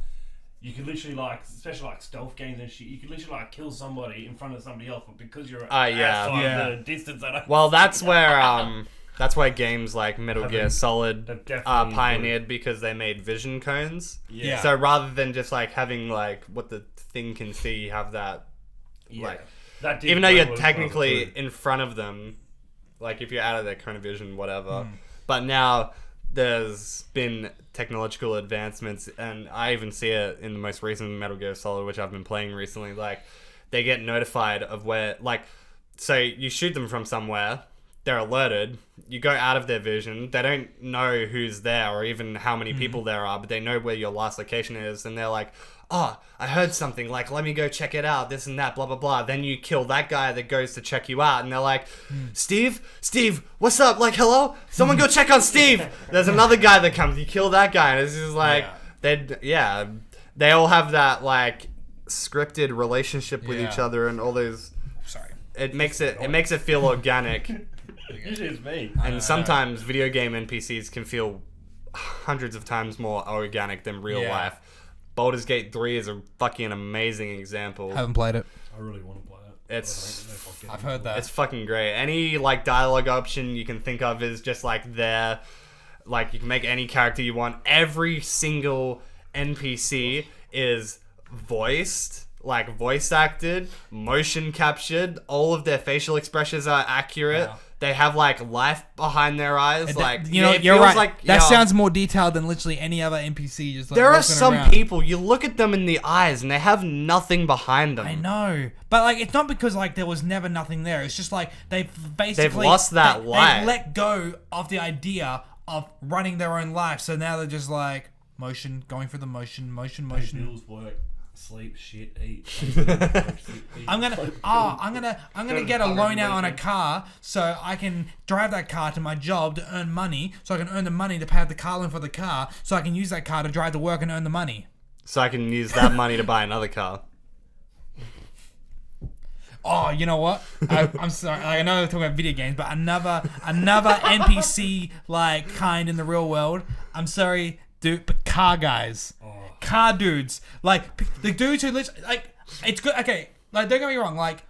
you could literally like, especially like stealth games and shit. You could literally like kill somebody in front of somebody else, but because you're outside Yeah. the distance, they don't. Well, that's where games like Metal Gear Solid they've definitely pioneered because they made vision cones. Yeah. So rather than just like having like what the thing can see, you have that. Yeah. Like, That did even though work you're well technically too. in front of them, like if you're out of their cone of vision, whatever. But now there's been technological advancements, and I even see it in the most recent Metal Gear Solid, which I've been playing recently. Like, they get notified of where, like, so you shoot them from somewhere, they're alerted, you go out of their vision, they don't know who's there or even how many people there are, but they know where your last location is, and they're like, oh, I heard something, like, let me go check it out, this and that, blah, blah, blah. Then you kill that guy that goes to check you out, and they're like, Steve, what's up? Like, hello? Someone go check on Steve! There's another guy that comes, you kill that guy, and it's just like, they all have that, like, scripted relationship with each other and all those... Sorry. It makes it feel organic. Usually it's me. And sometimes video game NPCs can feel hundreds of times more organic than real life. Baldur's Gate 3 is a fucking amazing example. Haven't played it. I really want to play it. I've heard that. It's fucking great. Any like dialogue option you can think of is just like there. Like you can make any character you want. Every single NPC is voiced, like voice acted, motion captured. All of their facial expressions are accurate. Yeah. They have like life behind their eyes. Like it you're feels right. like, that sounds more detailed than literally any other NPC. Just like there are walking some around. people, you look at them in the eyes and they have nothing behind them. I know, but like it's not because like there was never nothing there. It's just like they've basically lost that light. They've let go of the idea of running their own life, so now they're just like motion, going through the motion. Bills, work, sleep, shit, eat. I'm gonna get a loan out on a car so I can drive that car to my job to earn money, so I can earn the money to pay out the car loan for the car, so I can use that car to drive to work and earn the money. So I can use that money to buy another car. Oh, you know what? I'm sorry. I know we're talking about video games, but another NPC like kind in the real world. I'm sorry, dude, but car guys, car dudes, like the dudes who literally like. It's good. Okay, like don't get me wrong. Like,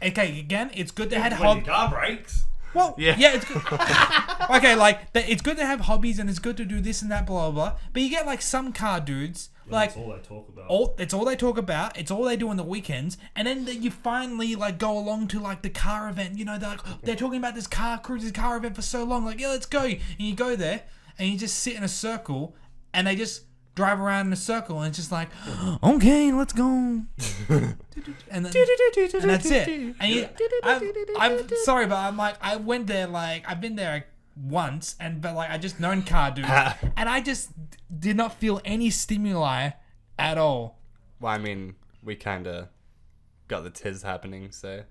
okay, again, it's good to have When your car breaks. Well, Yeah. it's good. Okay, like it's good to have hobbies and it's good to do this and that, blah blah blah. But you get like some car dudes, like That's all they talk about. it's all they talk about. It's all they do on the weekends, and then you finally like go along to like the car event. You know, they're talking about this car event for so long. Like, yeah, let's go. And you go there, and you just sit in a circle, and they just drive around in a circle, and it's just like, okay, let's go. And that's it. And I'm sorry, but I'm like, I went there like I've been there once, but like I just known car dudes, and I just did not feel any stimuli at all. Well, I mean, we kind of got the tiz happening, so.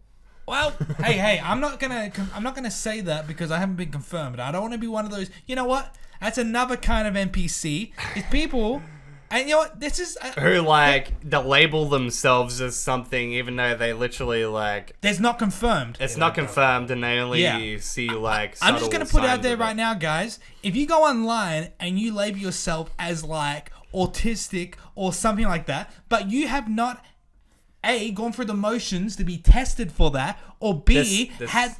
Well, hey, I'm not gonna say that because I haven't been confirmed. I don't want to be one of those. You know what? That's another kind of NPC. It's people, and you know what? This is Who like they label themselves as something, even though they literally like there's not confirmed. it's not confirmed, and they only Yeah. see like. I'm just gonna put it out signs there of right now, guys. If you go online and you label yourself as like autistic or something like that, but you have not A, gone through the motions to be tested for that, or B, This had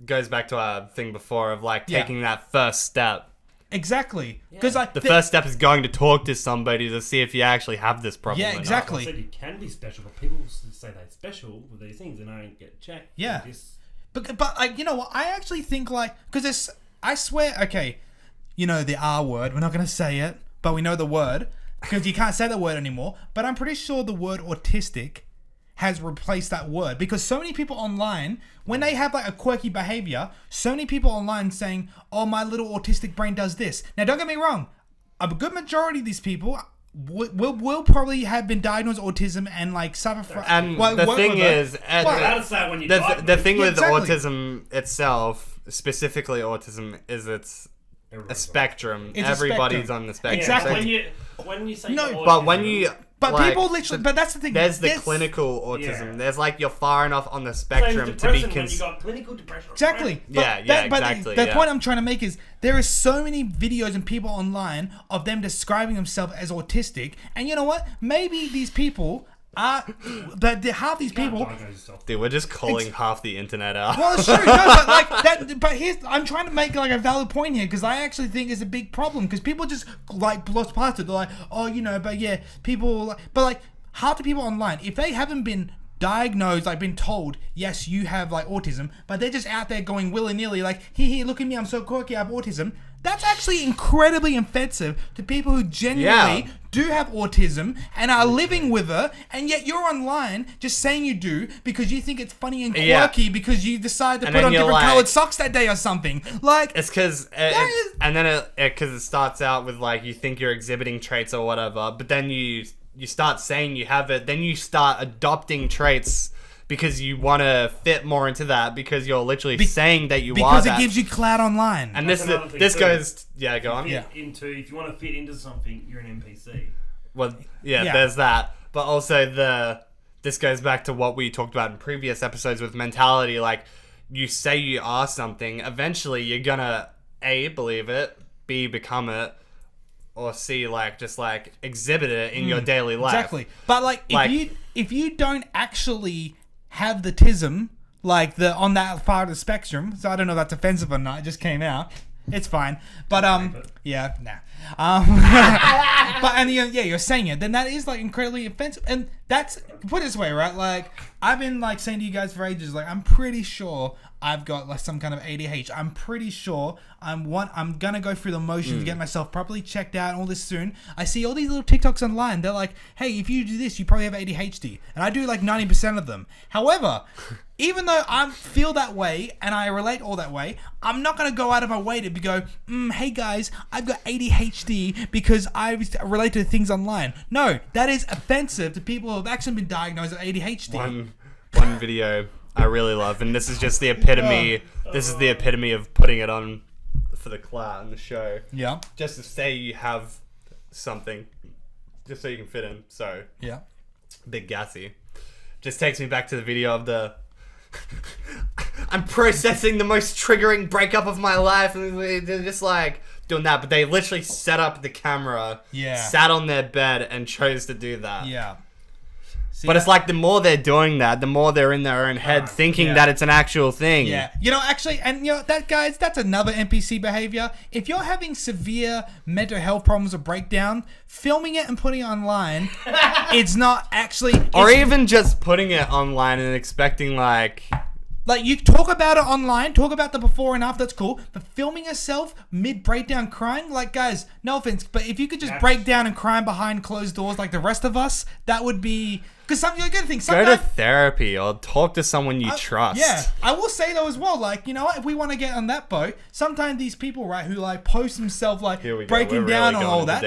goes back to our thing before of like Yeah. taking that first step Exactly. Because like The first step is going to talk to somebody to see if you actually have this problem. Yeah, or not. exactly. I said you can be special, but people say they're special with these things and I don't get checked. Yeah. Just, But like, you know what? I actually think like, because I swear, okay, you know the R word. We're not gonna say it, but we know the word because you can't say the word anymore. But I'm pretty sure the word autistic has replaced that word because so many people online, when they have like a quirky behavior, so many people online saying, "Oh, my little autistic brain does this." Now, don't get me wrong. A good majority of these people will probably have been diagnosed with autism and like suffer from. And the thing is, that's that when you the thing Yeah, with exactly. autism itself, specifically autism, is it's a spectrum. It's a Everybody's spectrum. on the spectrum. Exactly. When you say No, autism, But when you But like, people literally. But that's the thing. there's the clinical autism. Yeah. There's like you're far enough on the same spectrum to be depression when you got clinical depression. Exactly. Yeah, But exactly, the yeah. point I'm trying to make is there are so many videos and people online of them describing themselves as autistic, and you know what? Maybe these people are, but half these people. Dude, we're just calling half the internet out. Well, it's true. No, but like that. But I'm trying to make like a valid point here because I actually think it's a big problem because people just like gloss past it. They're like, oh, you know, but yeah, people. But like half the people online, if they haven't been diagnosed, like been told, yes, you have like autism, but they're just out there going willy-nilly, like, here, look at me, I'm so quirky, I have autism. That's actually incredibly offensive to people who genuinely do have autism and are living with her, and yet you're online just saying you do because you think it's funny and quirky because you decide to put on different colored socks that day or something. Like, it's because because it starts out with like you think you're exhibiting traits or whatever, but then you start saying you have it, then you start adopting traits because you want to fit more into that because you're literally saying that you are that. Because it gives you clout online. And That's this goes, go on. If you want to fit into something, you're an NPC. Well, there's that. But also this goes back to what we talked about in previous episodes with mentality. Like, you say you are something, eventually you're gonna A, believe it, B, become it, or C, like, just like exhibit it in your daily life. Exactly. But like if you don't actually have the tism, like on that far of the spectrum, so I don't know if that's offensive or not, it just came out. It's fine. But yeah, nah. But and you're saying it, then that is like incredibly offensive. And that's, put it this way, right? Like, I've been like saying to you guys for ages, like, I'm pretty sure I've got like some kind of ADHD. I'm pretty sure I'm gonna go through the motions to get myself properly checked out and all this soon. I see all these little TikToks online. They're like, hey, if you do this, you probably have ADHD. And I do like 90% of them. However, even though I feel that way and I relate all that way, I'm not gonna go out of my way to go, hey guys, I've got ADHD because I relate to things online. No, that is offensive to people who have actually been diagnosed with ADHD. One video I really love, and this is just the epitome. This is the epitome of putting it on for the clout in the show. Yeah. Just to say you have something, just so you can fit in. So Yeah. big gassy. Just takes me back to the video of the. I'm processing the most triggering breakup of my life, and they're just like doing that. But they literally set up the camera, sat on their bed, and chose to do that. Yeah. See, But it's like the more they're doing that, the more they're in their own head thinking that it's an actual thing. Yeah. You know, actually, and you know, that's another NPC behavior. If you're having severe mental health problems or breakdown, filming it and putting it online, it's not actually... Or even just putting it online and expecting like you talk about it online, talk about the before and after, that's cool. But filming yourself mid-breakdown crying, like, guys, no offense, but if you could just break down and cry behind closed doors like the rest of us, that would be... Because you're gonna think go to therapy or talk to someone you trust. Yeah, I will say though as well, like, you know what, if we want to get on that boat, sometimes these people, right, who like post themselves like breaking down on all that.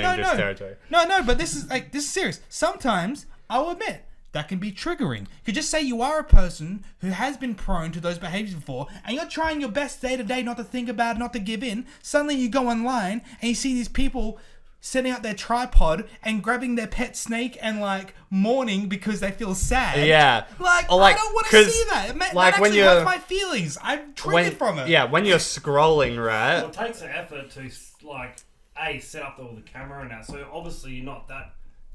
No, but this is serious. Sometimes I'll admit that can be triggering. You could just say you are a person who has been prone to those behaviors before, and you're trying your best day to day not to think about it, not to give in. Suddenly you go online and you see these people setting up their tripod and grabbing their pet snake and like mourning because they feel sad. Yeah. Like, or like I don't want to see that. Like that actually hurts my feelings. I'm triggered from it. Yeah, when you're scrolling, right? Well, it takes an effort to like set up all the camera and that. So obviously you're not that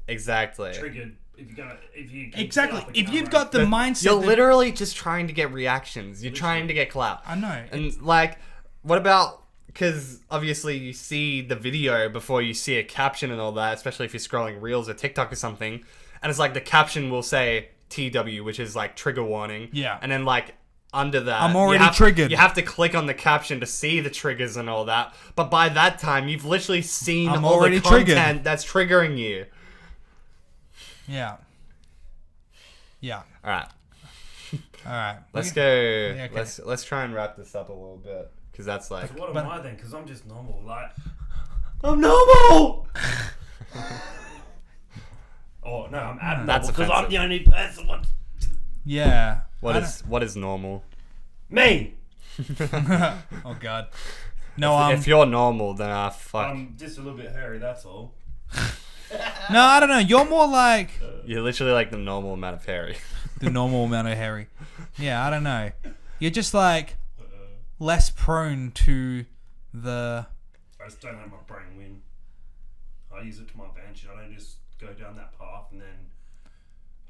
triggered if you exactly. If you've got the mindset, you're literally just trying to get reactions. You're trying to get clout. I know. And like, what about because obviously you see the video before you see a caption and all that, especially if you're scrolling Reels or TikTok or something, and it's like the caption will say TW, which is like trigger warning. Yeah. And then like under that, I'm already triggered. You have to click on the caption to see the triggers and all that. But by that time, you've literally seen I'm all already the content triggered. that's triggering you. Yeah. Yeah. All right. All right. Let's go. Yeah, okay. Let's try and wrap this up a little bit, because that's like. So what am I then? Because I'm just normal. Like, I'm normal. oh no, I'm abnormal. That's because I'm offensive. the only person. Yeah. What is normal? Me. Oh God. No. If you're normal, then fuck. I'm just a little bit hairy. That's all. No, I don't know. You're more like You're literally like the normal amount of hairy. the normal amount of hairy. Yeah, I don't know. You're just like less prone to the. I just don't let my brain win. I use it to my advantage. I don't just go down that path and then,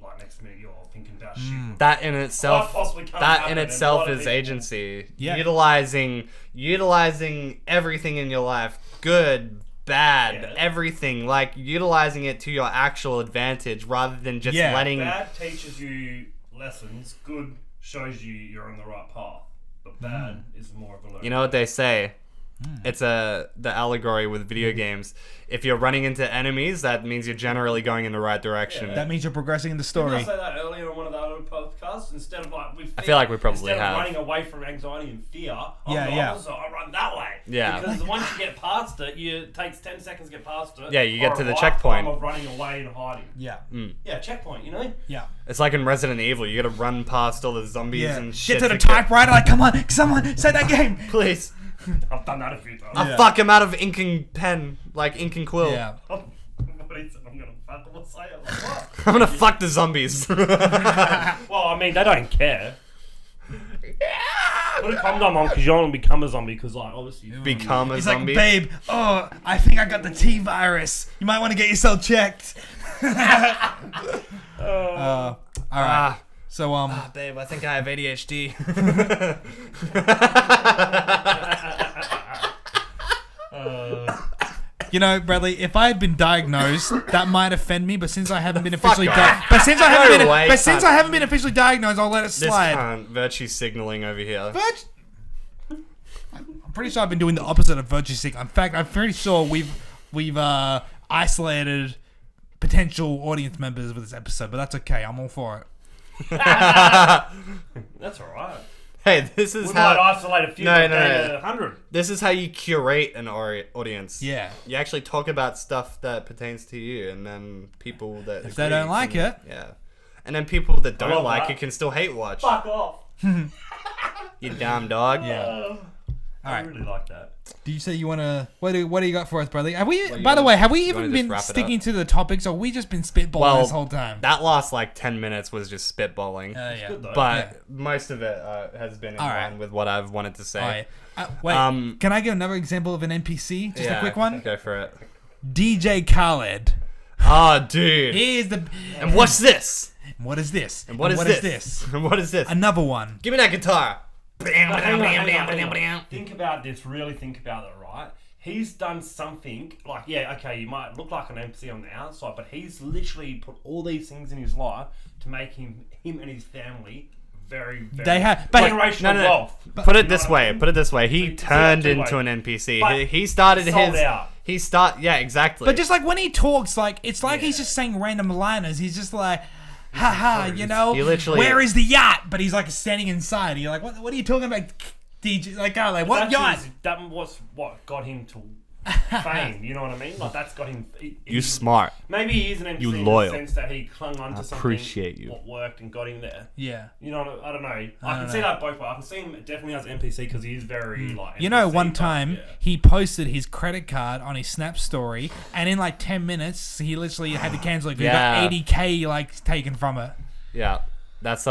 like, next minute you're thinking about shit. That in itself, possibly can't that happen, in and a itself lot of is people- agency. Yeah. Utilizing everything in your life, good, bad, Yeah. everything. Like utilizing it to your actual advantage, rather than just Yeah. letting. Bad teaches you lessons. Good shows you you're on the right path. But bad is more of a learning. You know what they say? It's the allegory with video games. If you're running into enemies, that means you're generally going in the right direction. Yeah. That means you're progressing in the Didn't story. I say that earlier on one of the other podcasts? Instead of like, I feel like we probably instead have. of running away from anxiety and fear, I'm Yeah, the yeah. opposite. I run that way. Yeah. Because once you get past it, it takes 10 seconds to get past it. Yeah, you get or to a the lifetime checkpoint. of running away and hiding. Yeah. Yeah, checkpoint. You know. Yeah. It's like in Resident Evil. You gotta run past all the zombies Yeah. and shit. Get to the to typewriter. Like, come on, someone say that game. Please. I've done that a few times. Yeah. Fuck, I'm out of ink and pen. Like ink and quill. Yeah. What he said, I'm gonna fucking say it. Like, what? I'm gonna fuck the zombies. Well, I mean, they don't care. Put a condom on because you don't want to become a zombie because, like, obviously. Become a He's zombie. like, babe, oh, I think I got the T virus. You might want to get yourself checked. All right. So, Babe, I think I have ADHD. you know, Bradley, if I had been diagnosed, that might offend me. But since I haven't been Fuck officially, off. but since I haven't No been, way, but since cunt. I haven't been officially diagnosed, I'll let it This slide. cunt, virtue signaling over here. But I'm pretty sure I've been doing the opposite of virtue signaling. In fact, I'm pretty sure we've isolated potential audience members with this episode. But that's okay. I'm all for it. That's alright. Hey, this is We how. might isolate a few, No, but no, gain no. 100. This is how you curate an audience. Yeah. You actually talk about stuff that pertains to you, and then people that If they don't like it. yeah, and then people that love don't like that. it can still hate watch. Fuck off. You dumb dog. Yeah. I Alright. really like that. Do you say you want to? What do you got for us, Bradley? Have we? you By the wanna- way, have we you wanna even just been wrap it sticking up? to the topics, or we just been spitballing Well, this whole time? That last like 10 minutes was just spitballing. Yeah. Good though. But yeah. most of it has been in Alright. line with what I've wanted to say. All right. Wait. Can I give another example of an NPC? Just a quick one. Go for it. DJ Khaled. Oh, dude. Here's the. And what's this? What is this? And what is this? And what is this? Another one. Give me that guitar. But hang on. Think about this. Really think about it, right? He's done something like, yeah, okay, you might look like an NPC on the outside, but he's literally put all these things in his life to make him and his family very, very They have- but- generational No. wealth. Put it You know this what I way. mean? Put it this way. So He you can see turned that two into ways. an NPC. But He started sold his. out. Yeah, exactly. But just like when he talks, like it's like he's just saying random liners. He's just like, haha, you know, He literally- where is the yacht? But he's like standing inside. You're like, what are you talking about, DJ? Like, oh, like what yacht? That was what got him to fame. You know what I mean? Like that's got him. you smart. Maybe he is an NPC You in loyal. the sense that he clung on to something appreciate you. what worked and got him there. Yeah. You know, I don't know. I can see that both ways. I can see him definitely as an NPC because he is very like. You know, NPC, one but, time yeah. he posted his credit card on his Snap story, and in like 10 minutes, he literally had to cancel it because Yeah. he got 80K like taken from it. Yeah, that's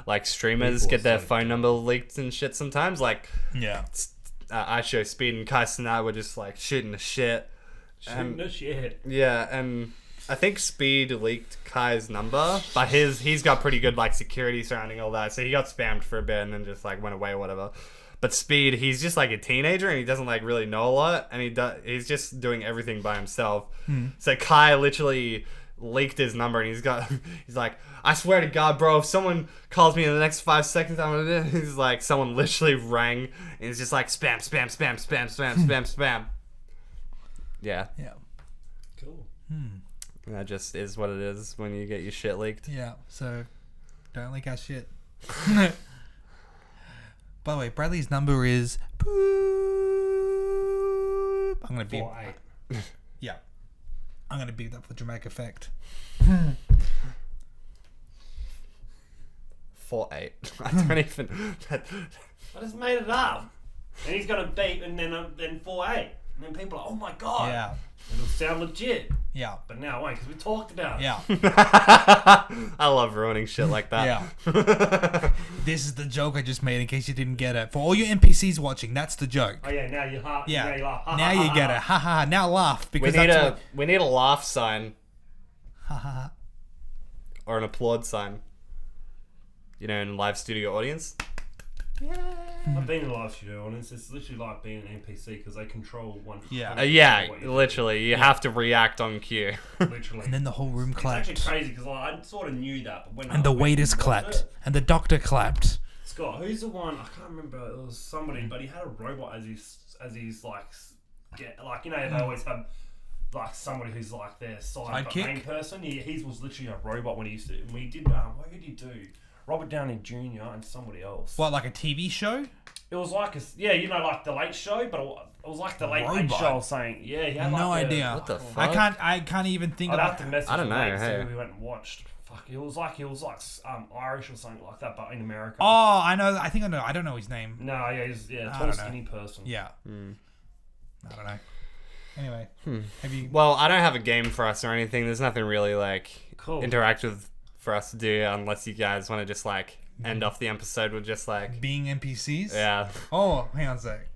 like streamers People get their are so phone number leaked and shit sometimes. Like Yeah. I show Speed and Kais and I were just like shooting the shit. No shit. Yeah, and I think Speed leaked Kai's number, but he's got pretty good like security surrounding all that, so he got spammed for a bit and then just like went away or whatever. But Speed, he's just like a teenager and he doesn't like really know a lot, and he's just doing everything by himself. So Kai literally leaked his number, and he's like, I swear to God, bro, if someone calls me in the next 5 seconds, I'm gonna do. He's like, someone literally rang, and he's just like spam, spam, spam, spam, spam, spam, spam. Yeah. Cool. That just is what it is when you get your shit leaked. Yeah. So don't leak our shit. By the way, Bradley's number is. I'm gonna beep. 4-8. Yeah. I'm gonna beep that for dramatic effect. 4-8. I don't even. I just made it up. And he's gonna beep and then 4-8. And then people are like, oh my god. Yeah. It'll sound legit. Yeah. But now it won't, because we talked about it. Yeah. I love ruining shit like that. Yeah. This is the joke I just made in case you didn't get it. For all you NPCs watching, that's the joke. Oh yeah, now you laugh. Yeah. Now you laugh. Now you get it. Ha ha ha. Now laugh We because need that's a what. we need a laugh sign Ha ha ha. or an applaud sign. You know, in live studio audience. I've been in a live studio and it's literally like being an NPC because they control one. Yeah. Yeah, literally, you have to react on cue. Literally. And then the whole room It's clapped. actually crazy because I sort of knew that, but when And the waiters clapped. And the doctor clapped. Scott, who's the one? I can't remember. It was somebody, but he had a robot as he's like, you know, they always have like somebody who's like their Sidekick? main person. He was literally a robot when he used to. And we did. What did he do? Robert Downey Jr. and somebody else. What, like a TV show? It was like you know, like the Late Show, but it was like the Late Robot? Show. I was saying, yeah, he had No like idea. What the fuck? I can't even think I'd of have to message I don't know, Nate, hey. so we went and watched. Fuck, he was like Irish or something like that, but in America. Oh, I know. I think I know. I don't know his name. No, yeah, he's I tall, don't know. skinny person. Yeah. I don't know. Anyway, have you? Well, I don't have a game for us or anything. There's nothing really like Cool. interactive for us to do unless you guys want to just like end off the episode with just like Being NPCs? yeah. Oh, hang on a sec.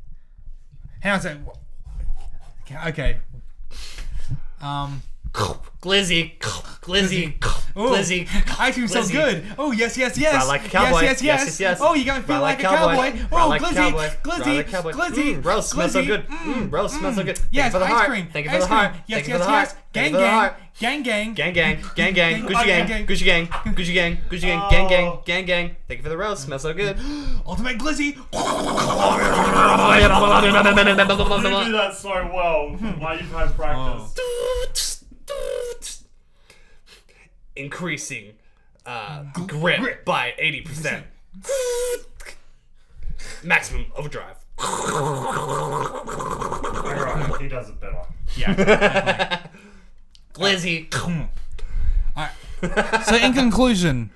Okay. Glizzy, Glizzy, Oh, Glizzy. I feel so Glizzy. good. Oh, yes. Ride like a cowboy. Yes. Oh, you got me feeling Ride like a cowboy. Ride Oh, like a Glizzy, cowboy. Ride Glizzy, like a cowboy. Glizzy. Roast smells so Glizzy. good. Roast smells so good. Yes, Thank you for the ice heart. cream. Thank you for Ice the heart. cream. Thank Yes. you for the heart. Gang, Thank you for the heart. gang. Gang, gang, gang, gang, Gucci gang. gang, Gucci gang, Gucci gang, Gucci gang, gang, gang, gang, gang. Thank you for the roast. Smells so good. Ultimate Glizzy. You do that so well. Like you've had practice. Increasing grip by 80%. Maximum overdrive. Alright, he does it better. Yeah. Glizzy. So in conclusion,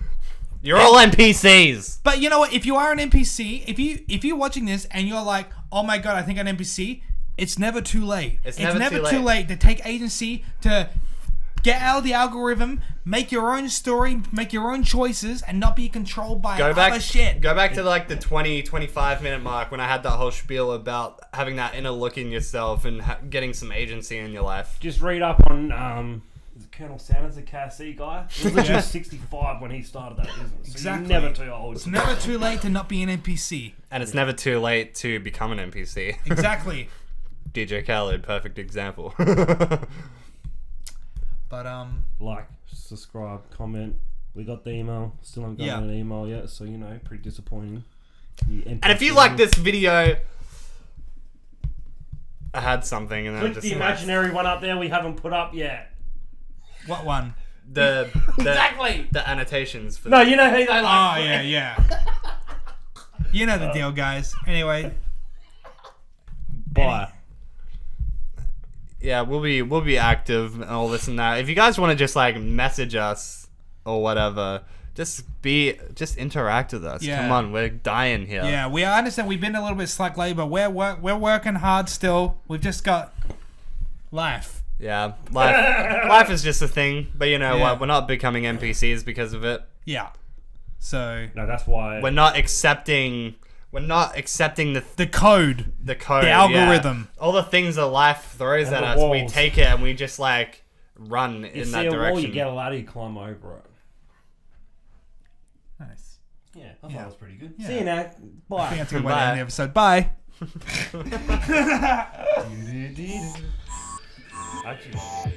You're all NPCs. but you know what? If you are an NPC, if you're watching this and you're like, oh my god, I think I'm an NPC, it's never too late. It's never too too late. late to take agency, to get out of the algorithm, make your own story, make your own choices, and not be controlled by other shit. Go back to like the 20-25 minute mark when I had that whole spiel about having that inner look in yourself and getting some agency in your life. Just read up on is it Colonel Sanders, the KC guy? He was literally 65 when he started that business. So Exactly. You're never too old. It's never too late to not be an NPC. And it's never too late to become an NPC. Exactly. DJ Khaled, perfect example. But Like, subscribe, comment. We got the email. Still haven't gotten an email yet, so you know, pretty disappointing. And if you like this video, I had something and then click just the imaginary one up there we haven't put up yet. what one? the Exactly. the annotations for No, you know who they like. Oh yeah. You know the deal, guys. Anyway, Bye. Yeah, we'll be active and all this and that. If you guys want to just like message us or whatever, just interact with us. Yeah. Come on, we're dying here. yeah, we understand we've been a little bit slack lately, but we're working hard still. We've just got life. Yeah, life is just a thing, but you know Yeah. what? We're not becoming NPCs because of it. Yeah. So No, that's why. We're not accepting the the code, code, the algorithm. all the things that life throws And at the us. We walls. take it and we just like run you in see that a wall, direction. you get a ladder, you climb over it. Nice. Yeah, I thought Yeah. it was pretty good. Yeah. See you now. I Bye. think that's a good way to end the episode. Bye. Actually.